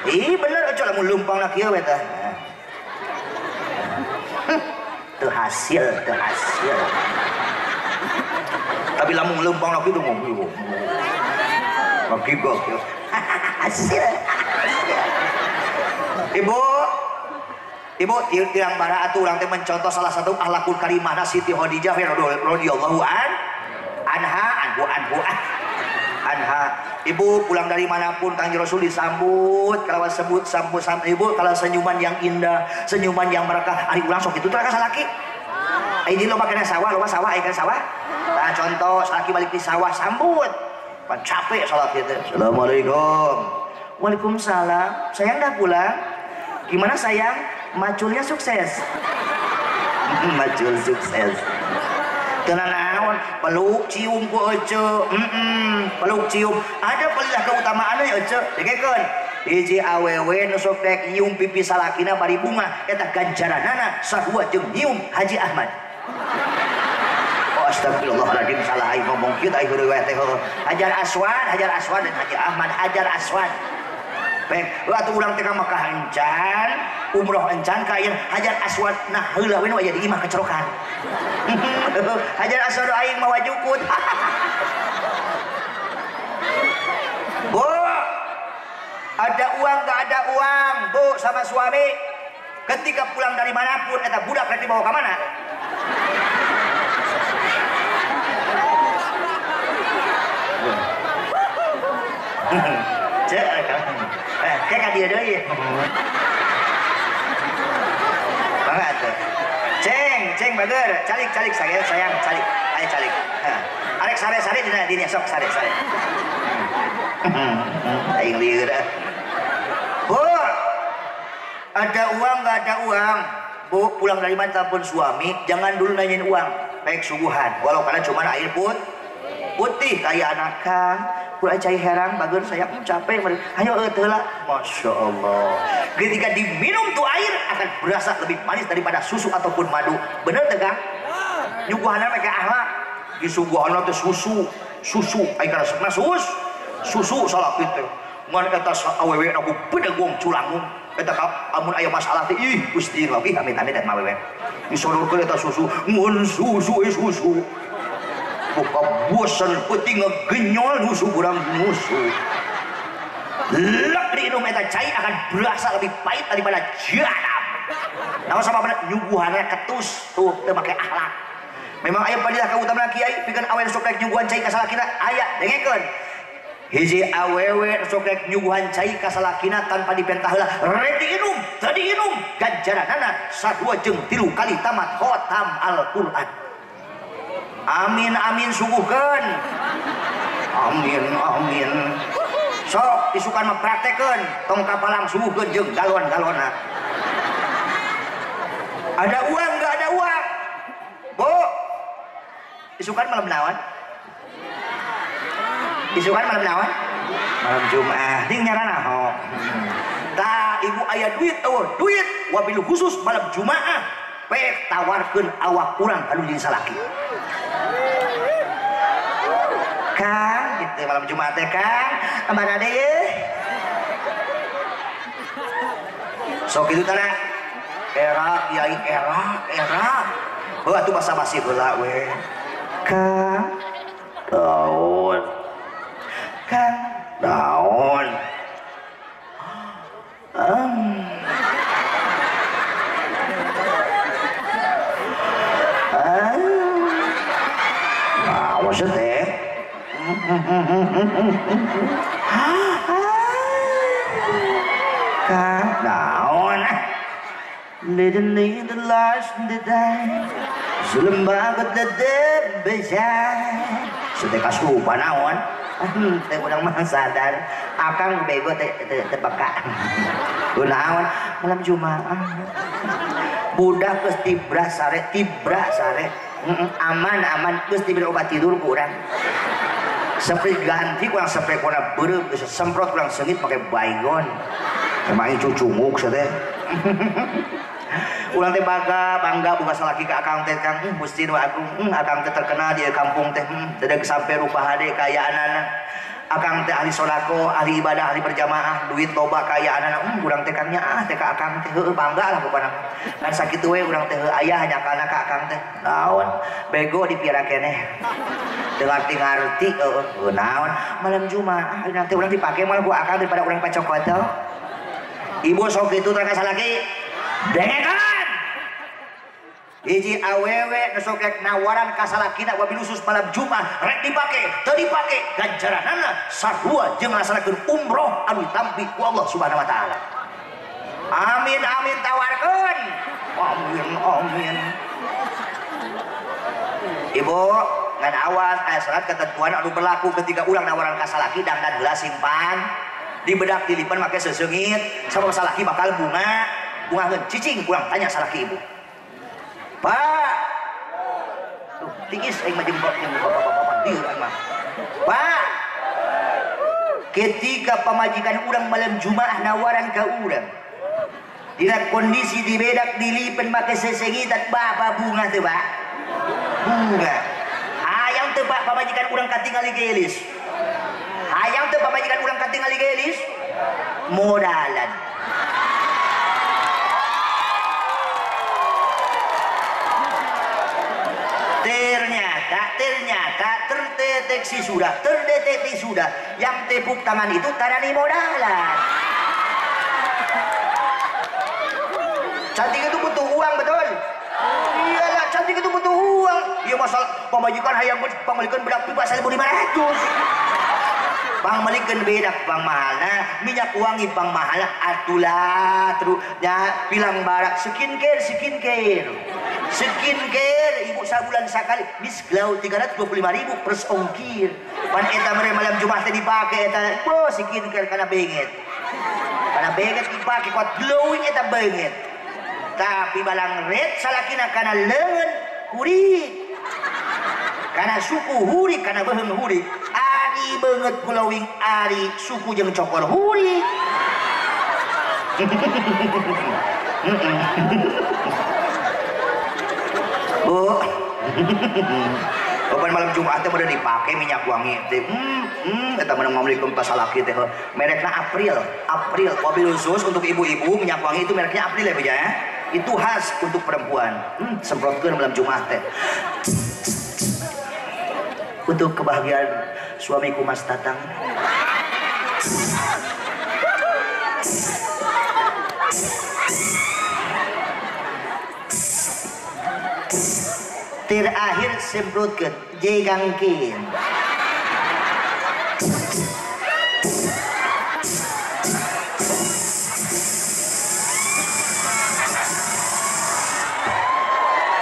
Bener aja lamun leumpangna kieu we teh. Teu hasil. Tapi lamun leumpangna kieu ngomong. Makigok kieu. Hasil. Ibu tiang bara atuh urang teh mencontoh salah satu akhlakul karimahna Siti Khadijah radhiyallahu anha. Ibu pulang dari manapun Kanjeng Rasul disambut kalawan sambut ibu kalau senyuman yang indah, senyuman yang merekah. Ari urang sok kitu teh ka salaki. Ini loba kana sawah, ikan sawah. Nah contoh salaki balik di sawah sambut. Pan capek salat kitu. Assalamualaikum. Waalaikumsalam. Sayang dah pulang. Gimana sayang? Maculnya sukses. Macul sukses. Tenang naon, peluk cium ku ece. Peluk cium. Ada pelilah keutamaannya ece. Dikekeun. Hiji awewe nu sok dek nyium pipi salakina bari bunga eta ganjaranana sarua jeung nyium Haji Ahmad. Astagfirullahaladzim salah aing ngomong kieu teh teh Hajar Aswad dan Haji Ahmad. Hajar Aswad. Baik, atuh urang teh ka Makkah encan, umroh encan ka ieu Hajar Aswad nah heula we nu aya di imah kecerokan. Hajar Aswad aing mawa jukut. Bu, ada uang gak ada uang, Bu sama suami. Ketika pulang dari manapun eta budak rek dibawa ka mana? Kayak dia deui. Banget tuh. Ceng bager, calik sayang, calik. Ayo calik. Arek sare-sare dina sok sare. Aing lieur. Bu, ada uang nggak ada uang? Bu, pulang dari mana telepon suami, jangan dulu nanyain uang, baik suguhan. Walau karena cuma air putih kayak anak Kang. Pulang cai herang, bagus saya capek. Ayo lah, masya Allah. Ketika diminum tuh air akan berasa lebih manis daripada susu ataupun madu. Bener tuh Kang? Nyuguhannya pakai akhlak. Di suguhannya tuh susu. Ayo karena sebenarnya susu salah gitu. Ngan kata awewe aku pedagong culangung. Kata amun aya masalah teh ih Gusti lagi amit-amit dan mawewe. Disodorkeun eta susu, mun susu. Buka bosan peti ngegenyol nusu kurang nusu. Lek diinum eta cai akan berasa lebih pahit daripada jadam. Namun sama bener nyuguhannya ketus tuh teu make akhlak. Memang aya padilah kautamaan kiai pikeun awewe sok rek nyuguhan cai ka salakina aya dengekeun. Hiji awewe sok rek nyuguhan cai ka salakina tanpa dipentah heula rek diinum teu diinum ganjaranana sarua jeung 3 kali tamat khotam Al-Qur'an. Amin suguhkeun. Amin. Sok isukan mah praktekeun tong kapalang suguhkeun jeung galon-galonna. Ada uang enggak ada uang? Bu. Isukan malam naon? Isukan malam naon? Malam Jumat. Ding nyarana ho. Tah ibu aya duit eueuh, duit wabil khusus malam Jumaah. Pek tawarkeun awak urang anu jadi salaki. Kang, gitu malam Jumat teh Kang, kemana deh ye? Sok itu tanah, era, kiai era. Oh, atuh basa-basi heula we. Kang, daun. Kang, daun. Maksud teh Kang naon Little the last the day Sulembagot the debesay Sudah kasupa naon teh udang mah sadar akang bego teh peka naon malam Jumaah budak geus tibra sare aman geus diberi obat tidur kurang sampai ganti kurang sampai kurang beureup geus semprot kurang seungit pakai baygon emang cucunguk teh ulang teh bangga boga salaki ka akang teh Kang Gusti nu agung akang teh terkenal di kampung teh dedeg sampai rupa hade kayaanana akang teh ahli sodako ahli ibadah ahli berjamaah duit loba kayaanana urang teh Kang nya teh ka akang teh heueuh bangga lah pokona dan sakitu we urang teh aya hanya kana ka akang teh naon bego dipiara keneh dengan ngarti naon malam Jumaah nanti urang dipake mah ku akang daripada urang pacokot ibu sok kitu teh ka salaki dengekan hiji awewe sok rek nawaran ka salakina wabil khusus malam Jumat rek dipake teu dipake ganjaranana sarua jeung ngasanakeun umroh anu ditampi ku Allah Subhanahu wa taala. Amin tawarkeun. Amin. Ibu ngan awas aya syarat ketentuan anu berlaku ketika ulang nawaran ka salaki dangdan heula simpan di bedak dilipan make seseungit sabab salaki bakal bunga cicing kurang tanya salaki ibu. Pak, tuh tingis aing mah jeung bapak dieu mah. Pak, ketika pamajikan urang malam Jumaah nawaran ka urang, dina kondisi di bedak dilipen make sesengitan bapak bunga teu Pak? Bunga. Hayang teu Pak pamajikan urang katingali gelis. Hayang teu pamajikan urang katingali gelis. Modalan. Ternyata terdeteksi sudah yang tepuk tangan itu tarani modalan. Cantik itu butuh uang betul. Iyalah cantik itu butuh uang. Iya masalah pemajikan hayang pamajikan bedak pipa 1.500. Pangmalikeun bedak pang mahalna minyak wangi pang mahalna atulah terusnya bilang barak skincare ibu sabulan sekali Miss Glow 325.000 plus ongkir pan eta mere malam Jumat teh dipake eta bos skincare kana bengit dipake kuat glowing eta bengit tapi balang red salakina kana leungeun hurik kana suku hurik kana beuheung hurik ari beungeut glowing ari suku jeung cokor hurik oh kapan malam Jumat teh bener dipake minyak wangi teh eta menang mamlikeun pasalaki teh merekna April mobil khusus untuk ibu-ibu minyak wangi itu mereknya April ya beja ya itu khas untuk perempuan semprotkeun malam Jumat teh untuk kebahagiaan suamiku Mas Tatang terakhir semprotkeun jegangkeun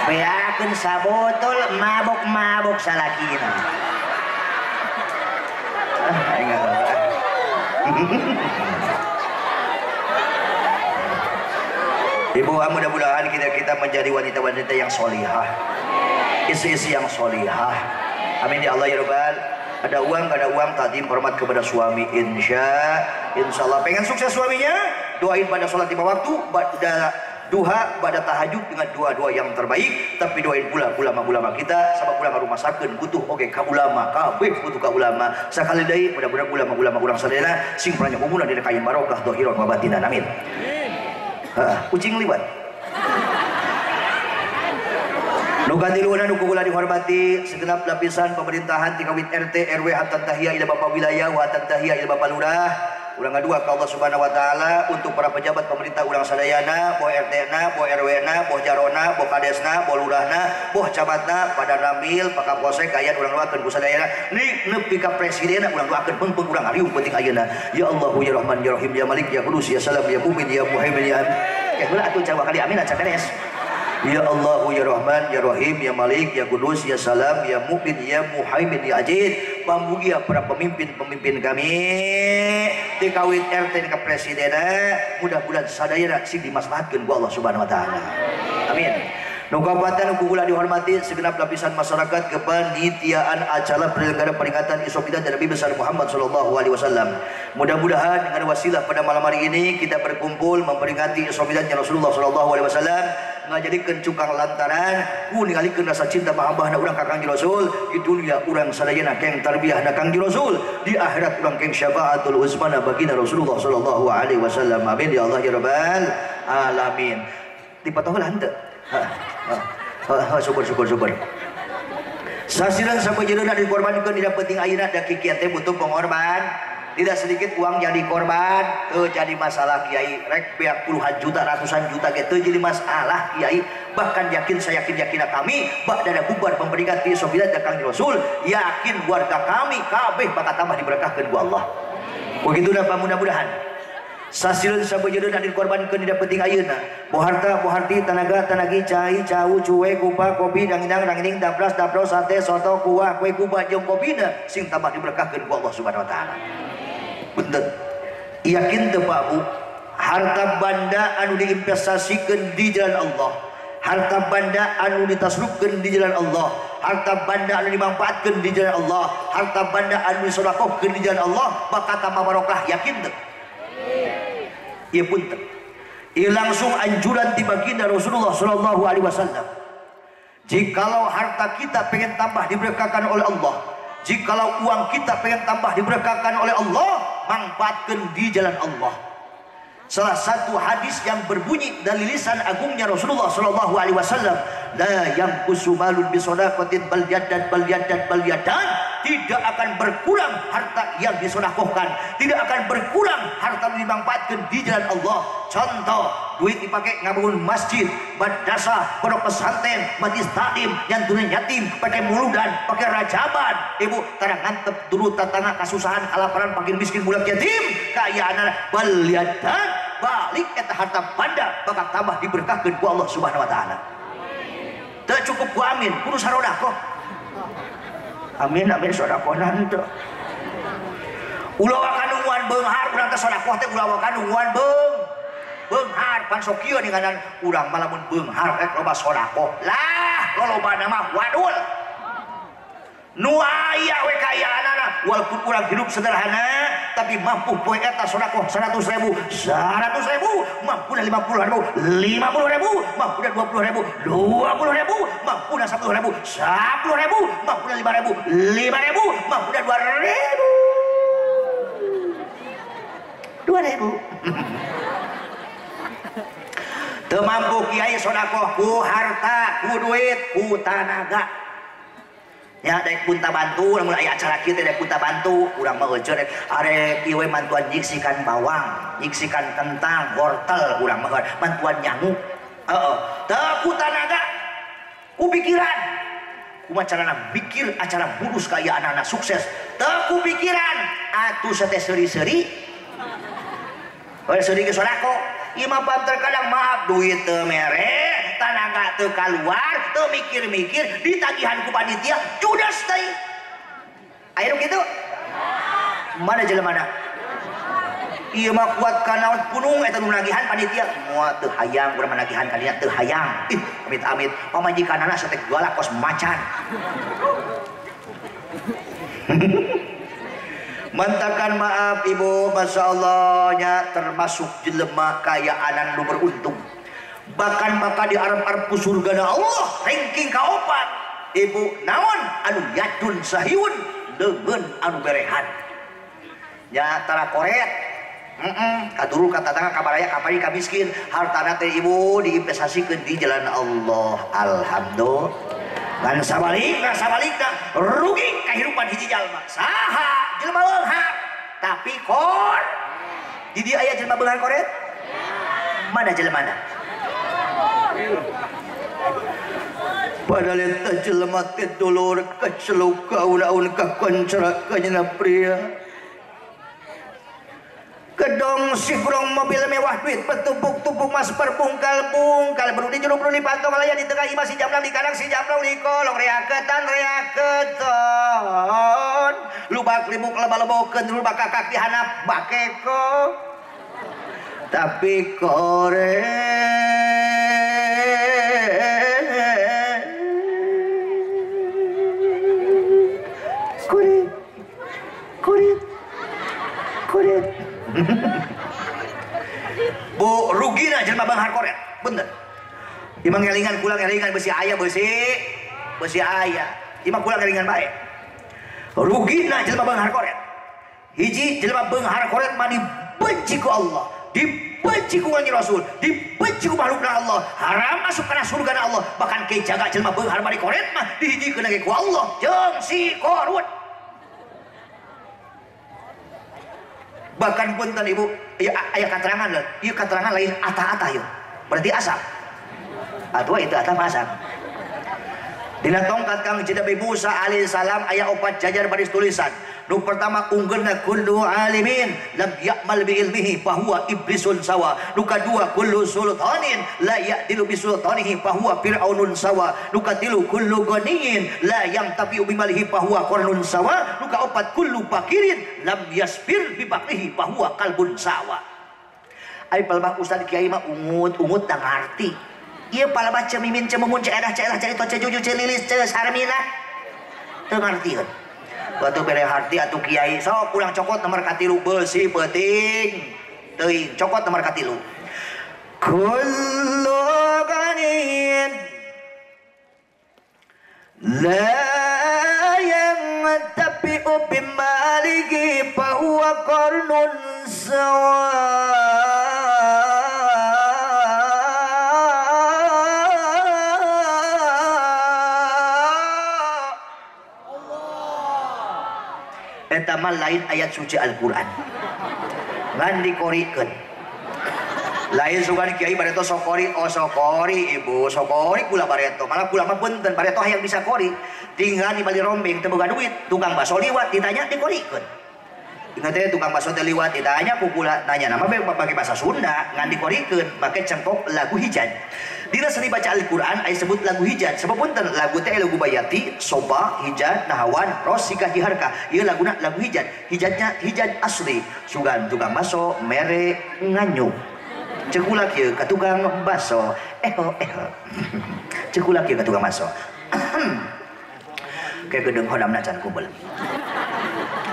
beakeun sabotol mabok salakina Ibu, mudah-mudahan kita menjadi wanita-wanita yang solihah, istri-istri yang solihah. Amin ya Allah ya Rabbal. Ada uang, gak ada uang, tadi hormat kepada suami. Insya Allah pengen sukses suaminya, doain pada sholat 5 waktu, pada duha, pada tahajud dengan doa-doa yang terbaik. Tapi doain pula ulama-ulama kita, sama ulama rumah sakit butuh oke ka ulama, kabeh butuh ka ulama. Sekali deui mudah-mudahan ulama-ulama urang sadayana sing pranyak umurna dina kain barokah dhahiran wa batinan. Amin. Kucing liwat. Nuga tiluan nu kula dihormati segenap lapisan pemerintahan ti kawit RT RW hatta tahiyah ila Bapak wilayah wa hatta tahiyah ila Bapak lurah. Urang ngadua ka Allah Subhanahu wa taala untuk para pejabat pemerintah urang sadayana, boh RT-na, boh RW-na, boh jarona, boh kadesna, boh lurahna, boh camatna, pada ramil, pak kapolsek aya urang doakeun ku sadayana. Nepi ka presidenna urang doakeun beung urang ariung penting ayeuna. Ya Allah ya Rahman ya Rahim ya Malik ya Qudus ya Salam ya Mumin ya Muhaimin ya. Beula atuh cawa kali amin aca beres. Ya Allah ya Rahman ya Rahim ya Malik ya Qudus ya Salam ya Mu'min ya Muhaimin ya Ajid. Pamugia para pemimpin kami di kawin RT ke presiden mudah-mudahan sadayana sing dimaslahatkeun ku Allah Subhanahu wa taala. Amin. Nu kabupaten nu kula dihormati segenap lapisan masyarakat kepanitiaan acara penyelenggara peringatan Isopidah dari Nabi besar Muhammad sallallahu alaihi wasallam. Mudah-mudahan dengan wasilah pada malam hari ini kita berkumpul memperingati Isopidahnya Rasulullah sallallahu alaihi wasallam ngajadikeun cukang lantaran ku ningalikeun rasa cinta mahabbahna urang ka Kangjeng Rasul di dunia urang sadayana keng tarbiyahna Kangjeng Rasul di akhirat urang keng syafaatul uzmana baginda Rasulullah sallallahu alaihi wasallam. Amin ya Allah ya rabbal alamin. Dipatoh lah henteu. Syukur. Sasiran sapajeuna dikorbankeun dina penting ayeuna da kikieu teh butuh pengorban. Tidak sedikit uang jadi korban, jadi masalah Kiai. Rek beak puluhan juta, ratusan juta gitu jadi masalah Kiai. Bahkan saya yakin kami ba'da bubar memperingati Sobilat dan Kangjeng Rasul, yakin warga kami kabeh bakal tambah diberkahkeun ku Allah. Begitu napa mudah-mudahan. Sasireun sabejeuna dikorbankeun dina penting ayeuna. Boh harta, boh harti, tanaga, tanagi, cai, cau, cuwe, kupa, kopi, rangining, dapras, sate, soto, kuah, kue kuba jeung kopina sing tambah diberkahkeun ku Allah Subhanahu wa taala. Punten. Yakin teu Pak Bu, harta banda anu diinvestasikan di jalan Allah, harta banda anu ditasrufkeun di jalan Allah, harta banda anu dimanfaatkeun di jalan Allah, harta banda anu disedekahkeun di jalan Allah bakal tambah barokah. Yakin teu? Ieu punten. Ieu langsung anjuran ti baginda Rasulullah sallallahu alaihi wasallam. Jikalau harta kita pengen tambah diberkahkan oleh Allah, jikalau uang kita pengen tambah diberkahkan oleh Allah, manfaatkan di jalan Allah. Salah satu hadis yang berbunyi dari lisan agungnya Rasulullah sallallahu alaihi wasallam, la yanqusu malun bi shadaqatin bal yadan, tidak akan berkurang harta yang disedekahkan, tidak akan berkurang harta yang dimanfaatkan di jalan Allah. Contoh, duit dipakai ngabangun masjid, madrasah, pondok pesantren, majlis taklim, nyantunin yatim, pakai muludan, pakai rajaban. Ibu tarang ngantep dulu tatangga kasusahan, kalaparan, pakai miskin, budak yatim, kayaan bal yadan, balik eta harta banda bakal tambah diberkahkeun ku Allah Subhanahu wa taala. Teu cukup ku amin, kudu sarodah kok. Amin amin sodakonan teh. Ulah kanunguan beunghar urang teh sodakoh teh ulah kanunguan beunghar pan sok kieu ninganan urang mah lamun beunghar rek loba sodakoh. Lah lolobana mah wadul. Nu aya we kayaanana walaupun urang hidup sederhana tapi mampu poe eta sodakoh 100.000 mampu na 50.000 mampu na 20.000 mampu na 10.000 mampu na 5.000 mampu na 2.000 teu mampu kiai sodakoh ku harta ku duit ku tanaga ya daek punta bantu lamun aya acara kieu teh daek punta bantu urang mah euceun arek ieu mantuan nyiksikan bawang nyiksikan kentang wortel urang mah mantuan nyamuk teu ku tanaga ku pikiran kumaha carana mikir acara burus ka ieu anak-anak sukses teu ku pikiran atuh teh seuri-seuri seuri ge sodako ieu mah terkadang maaf duit teu mere tanaga teu kaluar teu mikir-mikir ditagihan ku panitia judes teh aya nu kitu mana jelemana ieu mah kuat kanaon punung eta nu nagihan panitia moal teu hayang urang nagihan ka dinya teu hayang amit-amit pamajikanana satek galak kos macan mantakan maaf ibu masya Allah nya termasuk jelema kayaanan nu beruntung bahkan bakal di arep-arep surgana Allah ranking kaopat ibu naon anu yadun sahiun leungeun anu berehan nya tara koret kaduru ka tatangga ka baraya ka pari ka miskin hartana teh ibu diinvestasikeun di jalan Allah alhamdulillah dan sabalikna rugi kehidupan hiji jalma saha jelema beunghar tapi kor di dieu aya jelema beunghar koret mana jelemana padahal eta jelema teh dulur kaceluk kaulaun ka koncara kanyana pria kedong sigrong mobil mewah duit petumpuk-tumpuk mas perbungkal-bungkal baru di juru di pantong alaya di tengah imah si jamlang di kanan si jamlang di kolong reaketan lubak limuk leba-lebokeun lubak kakak di hanap bakeko tapi kurit bu rugina jelema beunghar koret bener imang ngelingan kula ngelingan besi aya imang kula ngelingan bae rugina jelema beunghar koret hiji jelema beunghar koret mah dibenci ku Allah dibenci ku kanjeng Rasul dibenci ku makhlukna Allah haram masuk kana surgana Allah bahkan ke jaga jelema beunghar mah di koret mah dihijikeun ge ku Allah jeung si korut bahkan punten ibu aya katerangan ieu katerangan lain ata-ata yeuh berarti asap atuh itu ata asap dina tongkat kang Nabi Musa alaihi salam aya 4 jajar baris tulisan nu pertama unggeurna kullu alimin lam ya'mal bi ilmihi fahuwa iblisun sawa nu kadua kullu sultanin la ya'dilu bi sultanihi fahuwa fir'aunun sawa nu katilu kullu ghaniyin la yamtafi'u bi malihi fahuwa qarnun sawa nu kaopat kullu fakirin lam yasbir bi bakrihi fahuwa qalbun sawa ai palbah ustad kiai mah ungut da ngarti ieu palbah cemimin cemumun ceedah cerita cejuju celilis sarmina teu ngartieun batu bere harti atuh kiai sok pulang cokot nomor katilu beusi peuting teuing cokot nomor katilu kullu ghanin la yantafi'u bimaliki fa huwa qarnun sawa eta mah lain ayat suci Al-Qur'an ngan dikorikeun lain sugan kiai bareto sokori ibu sokori kula bareto malah kula mah beunteun bareto hayang bisa kori tinggal di bali rombeng teu boga duit tukang baso liwat ditanya dikorikeun ingat ya tukang bakso teh liwat ditanya pukula nanya nama pakai bahasa Sunda ngan dikorikeun make cengkok lagu hijan. Dina seni baca Al-Qur'an aya sebut lagu hijan. Sebab punten lagu teh lagu bayati, soba, hijan, nahawan, ros sikah jiharka. Ieu laguna lagu hijan. Hijannya hijan asli. Sugan tukang bakso mere nganyuk. Cekulak kieu ka tukang bakso. Cekulak kieu ka tukang bakso. Kayak gedeng hodamna can kubel.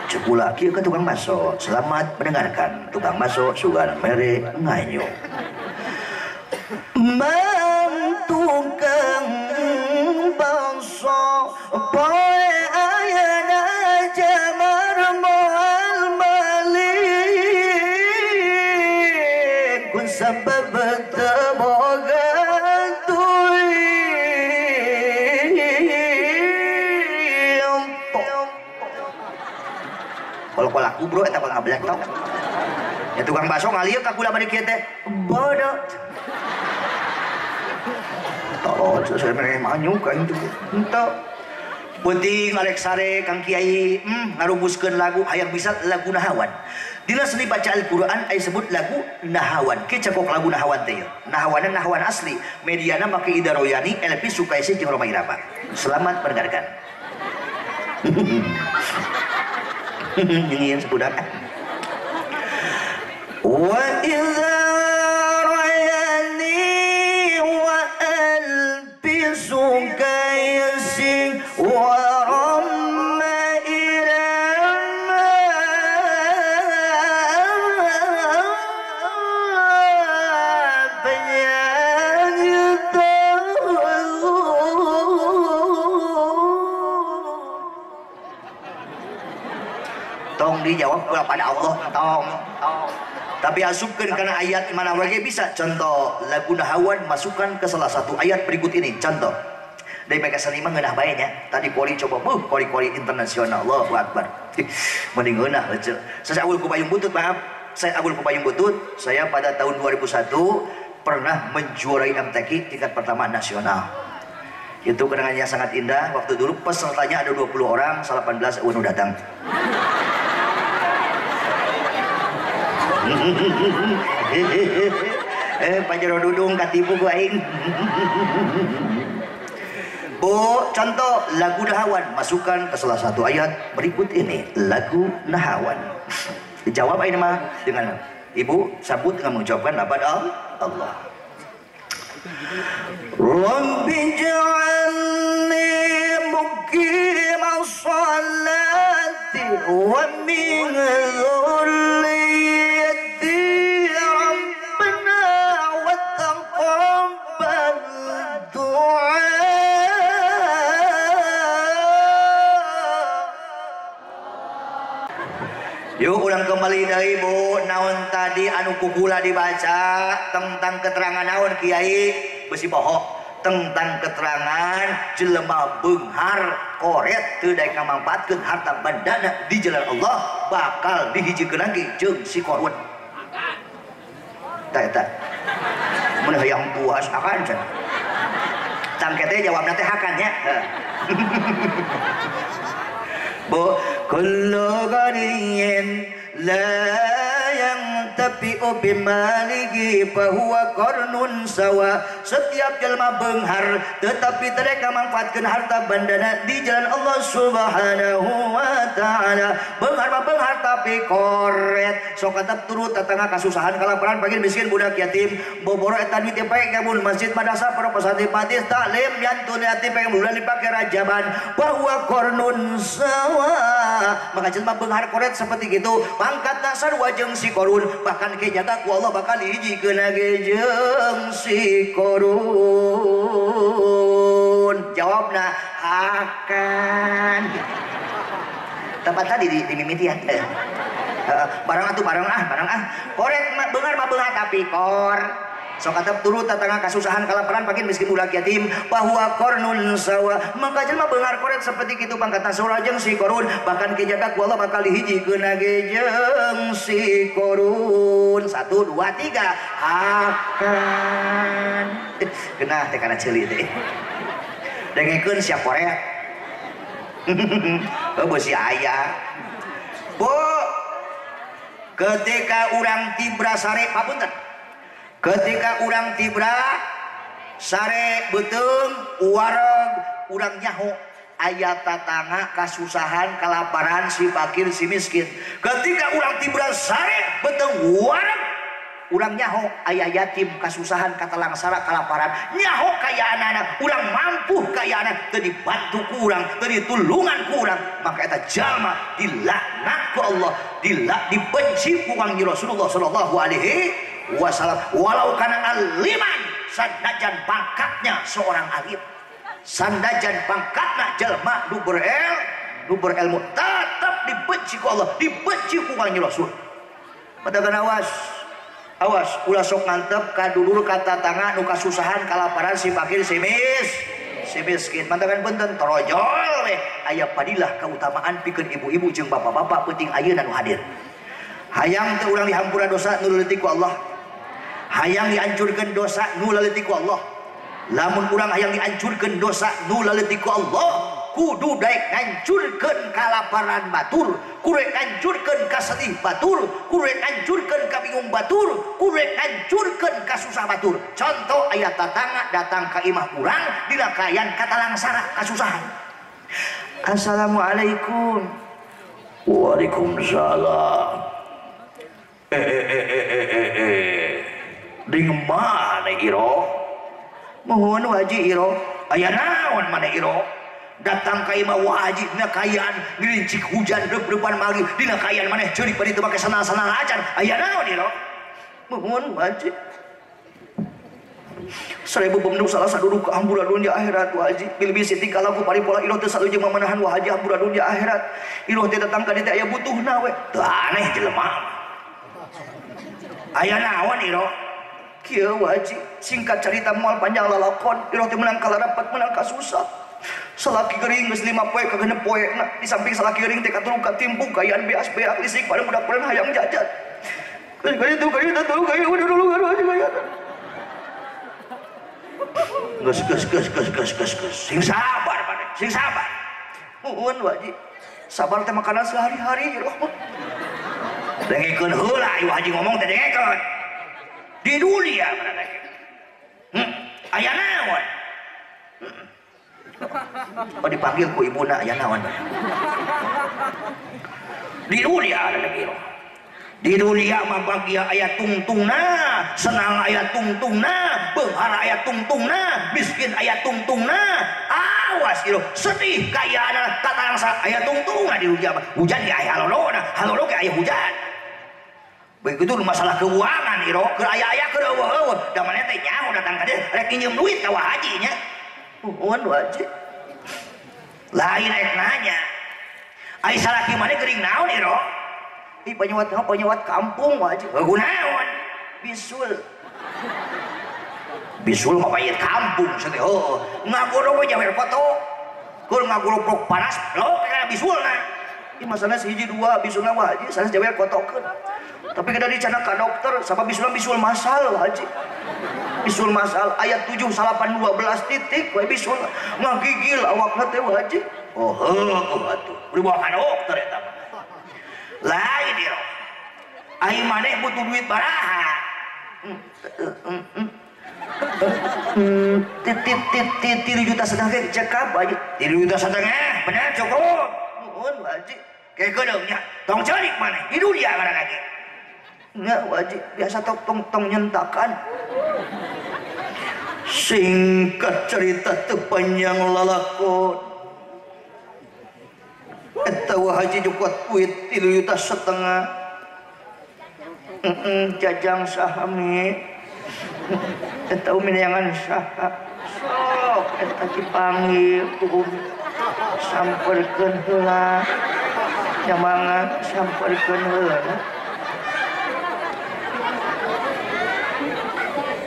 Cekula kieu ka tukang bakso. Selamat mendengarkan tukang bakso sugan mere nganyuk. Tukang bakso poe ayana jamar moal malik kun sabab taboga kalau aku bro eta kalau ngablek tau ya tukang bakso ngalieu ka kula bari kieu teh bodoh tolong saya mereka manyuk kan itu entah penting arek sare Kang Kiai ngarubuskeun lagu hayang bisa lagu nahawan. Dina seni baca Al-Qur'an aya sebut lagu nahawan. Ki cekok lagu nahawan teh ya. Nahawanna nahawan asli. Mediana make Ida Royani, Elvi Sukaisi jeung Roma Irama. Selamat mendengarkan. Nyanyian sebudak. Wa idza Sukaisi warama irama penyanyi tong dijawab kepada Allah tong. Tapi asupkan karena ayat mana lagi bisa. Contoh lagu nahawan masukkan ke salah satu ayat berikut ini. Contoh dari mereka seniman ngeunah bae nya. Tadi Kori coba Kori internasional. Allahu Akbar. Mending ngeunah aja. Saya Agul ku Payung Butut, maaf. Saya Agul ku Payung Butut. Saya pada tahun 2001 pernah menjuarai MTQ tingkat pertama nasional. Itu kenangannya sangat indah. Waktu dulu pesertanya ada 20 orang, 18 UNU datang. Pajero dudung katipu ku aing. Bu, contoh lagu nahawan masukkan ke salah satu ayat berikut ini. Lagu nahawan. Dijawab ini mah dengan ibu sabut dengan mengucapkan lafaz Allah. Rabbi ja'alni muqimas sholati wa min dhurriyyati rabbana wa taqabbal du'a. Yuk ulang kembali dari Bu, naon tadi anu kukula dibaca tentang keterangan naon Kiai besi pohok tentang keterangan jelema beunghar koret teu daek ngamampatkeun harta bandana di jalan Allah bakal dihijikeun lagi jeung si korun. Tah eta. Mun hayang puas akan cenah. Tangke teh jawabna teh hakan nya. Bu, kullu ghaniyin la yantafi'u bimalihi fahuwa qarnun sawa. Setiap jelema beunghar tetapi mereka manfaatkeun harta bandana di jalan Allah Subhanahu wa taala. Beunghar mah beunghar tapi koret. Sok atap turut tetangga kasusahan kalaparan bagi miskin budak yatim. Boboro eta duit pae kabul masjid madrasah para pesantren hadis taklim yantun yatim pengen bulan dipake rajaban. Bahwa qarnun sawa. Maka jelema beunghar koret seperti gitu pangkatna sarua jeung si korun bahkan ke jaga ku Allah bakal hijikeun ge jeung si korun. Jawabna akan tempat tadi di mimitian barang koret beunghar mah beunghar tapi kor sok atap turut tetangga kasusahan kalaparan pakin miskin budak yatim bahwa kornun sawa. Maka jelema beunghar koret seperti kitu pangkatna saura jeung si korun bahkan kijaga ku Allah bakal dihijikeun ge jeung si korun. 1 2 3 akan genah teh kana ceuli teh dengekeun sia koret beusi aya. Bu, ketika urang tibra sare papunten, ketika urang tibra sare beteung wareg urang nyaho aya tatangga kasusahan kalaparan si fakir si miskin. Ketika urang tibra sare beteung wareg urang nyaho aya yatim kasusahan katalangsara kalaparan, nyaho kaya anak urang mampu kaya anak teu dibantu ku urang, teu ditulungan ku urang, maka eta jalma dilaknat ku Allah, dibenci ku Kangjeng Rasulullah sallallahu alaihi wasallam. Walau kana aliman, sandajan pangkatnya seorang alim, sandajan pangkatna jalma nu berilmu, tetap dibenci ku Allah, dibenci ku Kangjeng Rasul. Padakan awas ulah sok ngantep ka dulur kata tangga nu kasusahan kalaparan si fakir si miskin. Mantakan benten torojol we aya padilah keutamaan pikeun ibu-ibu jeung bapak-bapak penting ayeuna nu hadir. Hayang teu urang dihampura dosa nu leutik ku Allah, hayang dihancurkeun dosa nu leutik ku Allah. Lamun urang hayang dihancurkeun dosa nu leutik ku Allah, kudu daek ngancurkeun kalaparan batur, kudu ngancurkeun kasedih batur, kudu ngancurkeun kabingung batur, kudu ngancurkeun kasusah batur. Contoh aya tatangga datang ka imah urang dina kaayaan katalangsara kasusahan. Assalamualaikum. Waalaikumsalam. Ding mana iro? Mohon waji iro. Aya naon mana iro? Datang ka imah waji dina kaayaan ngirincik hujan reup-reupan maghrib dina kaayaan maneh ceurik padi teu make sandal-sandal acan. Aya naon iro? Mohon waji. 1000 pemenu salah saduduk ke hampura dunia akhirat waji bilbi siti kalaku paripola iroh teu saeujeung mamanahan wahaji hampura dunia akhirat. Iroh teh datang ka dieu teh aya butuhna we. Teu aneh jelema. Aya naon iroh? Kieu waji singkat cerita moal panjang lalakon, iroh teh menang kalarapat menang kasusah. Salaki geuring geus 5 poe ka 6 poena, di samping salaki geuring teh katulung katimpuk kayaan beas beak lisik pada budak-budak hayang jajan. Kali itu udah dulu waji kaya. Ges. Sing sabar maneh, sing sabar. Nuhun waji. Sabar teh makanan sehari-hari iroh mah. Dengekeun heula ieu waji ngomong teh dengekeun. Di dunia mana lagi? Aya naon? Oh dipanggil ku ibuna aya naon? Di dunia ada lagi iroh. Di dunia mah bahagia aya tungtungna, senang aya tungtungna, beunghar aya tungtungna, miskin aya tungtungna. Awas ieu sedih kayaana tatalangsa aya tungtungna di dunia mah. Hujan ge aya halolo ge aya hujan. Begitu masalah keuangan ieu keur aya-aya keur eueuh. Da maneh teh nyaho datang ka dieu rek pinjem duit ka wahaji nya. Nuhun waji. Lain rek nanya. Ai salaki maneh geuring naon ieu? Penyewat kampung waji. Gunaon? Bisul mah payet kampung sate. Heuh. Ngagoro we jawer foto. Keur ngagoroprok panas lo kana bisulna. Ieu masalah hiji dua bisulna waji sanes jawer fotokeun. Tapi kada dicana ka dokter sama bisul masal waji. Bisul masal ayat 7 8 12 titik we bisul ngagigil awakna teh waji. Oh heuh atuh. Dibawa ka dokter eta mah. Lain ieu. Ai maneh butuh duit baraha? 3 juta setengah cekap aja. 3 juta setengah bener cukup. Nuhun waji. Kayak gedeungnya tong ceurik maneh di dunia mana lagi? Enggak waji biasa tong nyentakan. Singkat cerita teu panjang lalakon. Eta wahaji jukot duit 3 juta setengah. Jajang sahami. Eta uminayangan saha. Sok eta dipanggil ku samperkeun heula. Nyamangat samperkeun heula.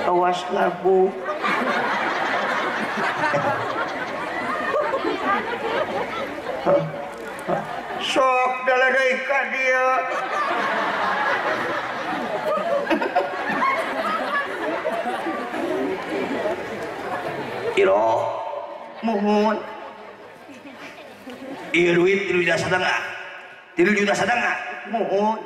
Awas labu. Sok daladai ka dia. Iro mohon ieu duit 3 juta setengah mohon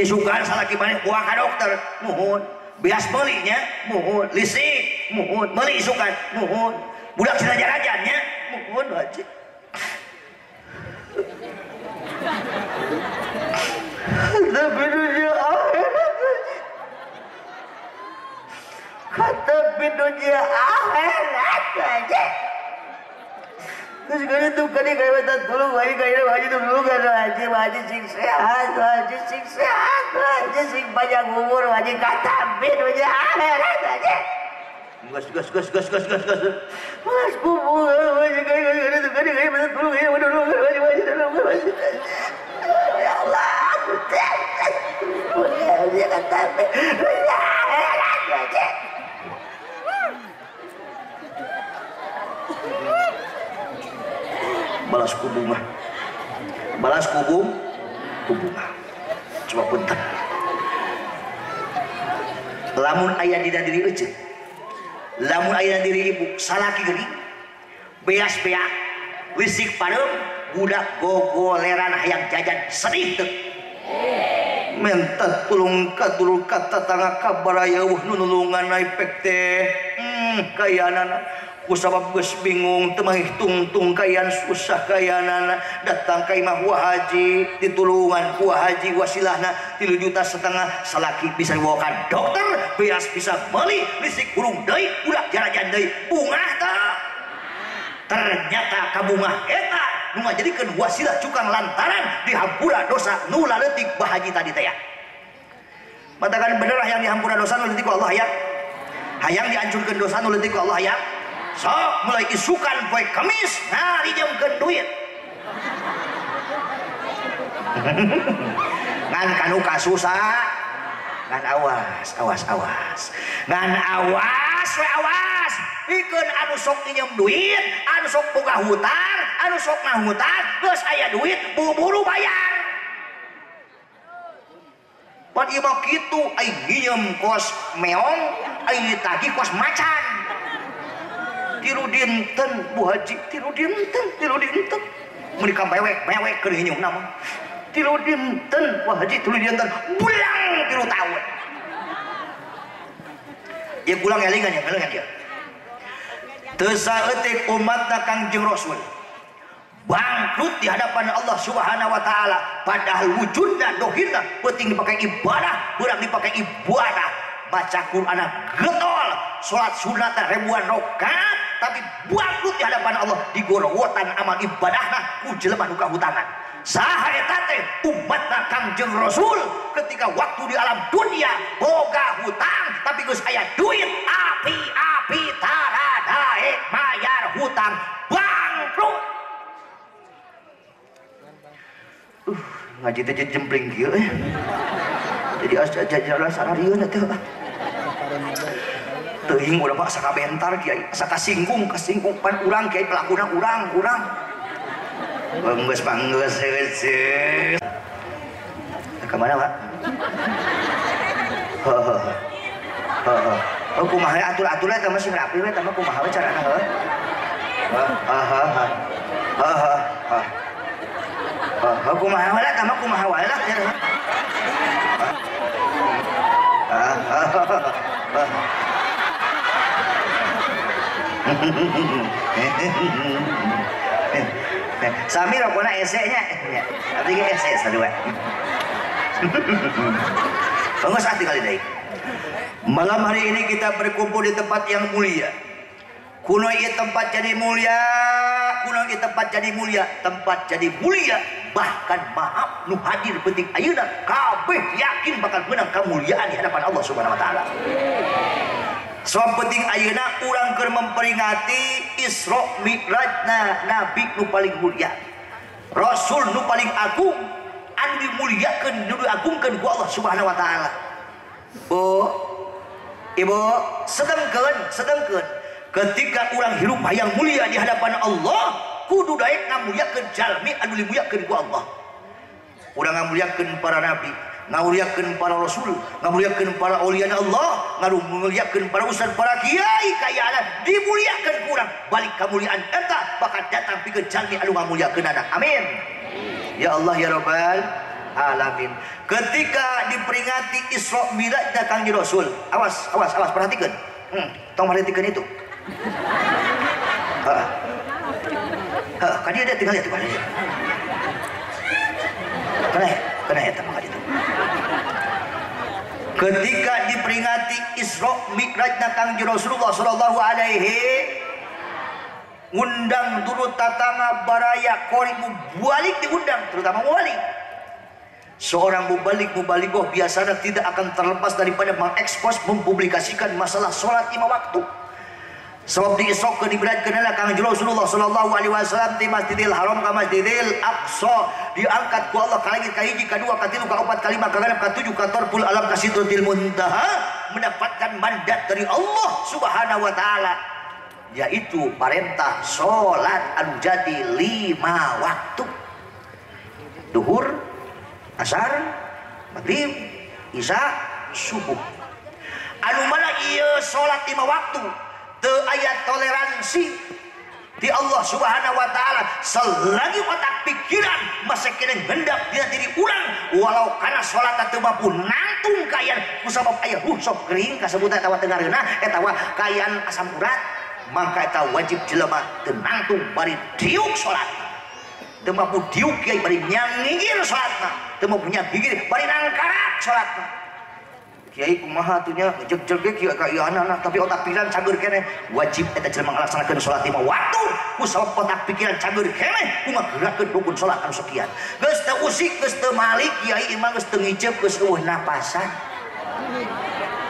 isukan salaki maneh kuah ka dokter muhun bias belinya muhun listrik muhun beli isukan muhun budak cina jarajannya muhun haji tapi dunia akhirat kata dunia akhirat aja terus kali itu kali kayak minta tolong haji tolong haji sing sehat haji sing panjang umur haji kata dunia akhirat aja gas mas kubur haji kayak minta tolong haji ya Allah dia kata dunia akhirat aja balas kubung coba punten lamun aya dina diri ece lamun aya diri ibu salaki geuning beas beak wisik padem budak gogoleran hayang jajan sedih teu minta tulung kata tangga kabaraya nulungan naipek teh kayanana kusabab geus bingung teu mah tungtung kayan susah kayanana datang ka imah haji ditulungan ku haji wasilahna 3,5 juta salaki bisa dibawakan dokter beas bisa meuli listrik burung deui budak jarajan deui bunga teh ternyata kabungah eta nu ngajadikeun wasilah cukang lantaran dihampura dosa nu laletik bahaji tadi teh ya matakan bener hayang dihampura dosa nu leutik ku Allah ya hayang dihancurkeun dosa nu leutik ku Allah ya sok mulai isukan poe Kamis nah dijamkeun duit ngan kanu kasusah ngan awas ngan awas pikeun anu sok pinjem duit anu sok boga hutang anu sok ngahutang geus aya duit buru-buru bayar pan ieu mah kitu ai nginjem kos meong ai ditagih kos macan tilu dinten Bu Haji tilu dinten menika mewek keur hinyum nama tilu dinten Bu Haji tilu dinten bulang 3 tahun ya pulang elingan ya teu saeutik umatna Kangjeng Rasul bangkrut di hadapan Allah Subhanahu wa taala padahal wujudna dohirna penting dipakai ibadah urang dipakai ibadah baca Quran getol salat sunat ribuan rakaat tapi bangkrut di hadapan Allah digorowotan amal ibadahna ku jelema nu kahutangan saha eta teh umatna Kangjeng Rasul ketika waktu di alam dunia boga hutang tapi geus aya duit api taradae mayar hutang bangkrut ngaji teh jempling kieu jadi ajaran sararieu teh teuing urang mah sakabentar kiai sakasinggung pan urang kiai pelakuna urang geus panggeus heuh ka mana Pak oh kumaha atur-atur eta mah sing rapi we eta mah kumaha we carana heuh kumaha we eta mah kumaha wae lah Sami rokona esenya artinya ese sadua Bangos hati kali deui malam hari ini kita berkumpul di tempat yang mulia kuno ieu tempat jadi mulia tempat jadi mulia bahkan maaf nu hadir penting ayeuna kabeh yakin bakal menang kemuliaan di hadapan Allah Subhanahu wa taala. Soal penting ayeuna urang keur memperingati Isra Mi'rajna Nabi nu paling mulia. Rasul nu paling agung anu dimuliakeun nu diagungkeun ku Allah Subhanahu wa taala. Bu, Ibu, sedengkeun ketika urang hirup hayang mulia di hadapan Allah kudu daek ngamuliakeun jalmi anu dimuliakeun ku Allah. Urang ngamuliakeun para nabi, ngamuliakeun para rasul, ngamuliakeun para aulia Allah, ngamuliakeun para ustaz, para kiai kayana dimuliakeun ku urang. Balik kemuliaan eta bakal datang pikeun jalmi anu ngamuliakeunana. Amin. Ya Allah ya Rabbal alamin. Ketika diperingati Isra Mi'rajna Kangjeng Rasul, awas perhatikan. Tong perhatikan itu. Kan dia tinggal lihat dia. Kena ya teman itu. Ketika diperingati Isra Mi'rajna Kangjeng Rasulullah sallallahu alaihi undang turut tatangga baraya koribu balik diundang, terutama mubalik. Seorang mubalighah biasanya tidak akan terlepas daripada mengekspos, mempublikasikan masalah sholat 5 waktu. Sebab di Isra ke diberatkan adalah Kangjeng Rasulullah sallallahu alaihi wasallam di Masjidil Haram ke Masjidil Aqsa, diangkat ku Allah ka langit ka hiji ka dua ka tilu ka opat ka lima ka genep ka tujuh ka torpul alam ka sidratil muntaha, mendapatkan mandat dari Allah Subhanahu wa taala, yaitu perintah sholat anu jadi 5 waktu: duhur, asar, maghrib, isya, subuh. Anu mana ieu sholat 5 waktu teu aya toleransi di Allah Subhanahu wa taala selagi otak pikiran masih kena ngendap dina diri urang, walau kana sholat teu mampu nangtung kayan kusabab aya sok gering kasebut eta tengareuna eta kayan asam urat, maka eta wajib jelema teu nangtung bari diuk salatna, teu mampu diuk kiai bari nyangigir salatna, teu mampu nyangigir bari nangkarak salatna. Kiai kumaha atuh nya jegjeg kieu ka ieu anak tapi otak pikiran cager keneh, wajib eta jelema ngalaksanakeun salat 5 waktu kusabab otak pikiran cager keneh kumaha geurakeun rukun salat anu sekian. Geus teu usik, geus teu malik, kiai imam geus teu ngicep, geus eueuh napasan.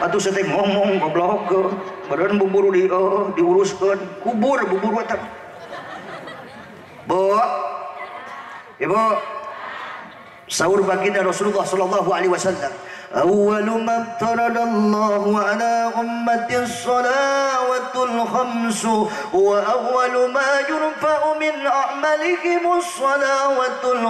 Atuh saya ngomong goblok ke badan buburu diuruskeun kubur buburu eta. Bu, ibu, sahur baginda Rasulullah sallallahu alaihi wasallam, awwalu ma taradallahu ala ummatis salawatul khamsu wa awwalu ma yurfa'u min a'malihimus salawatul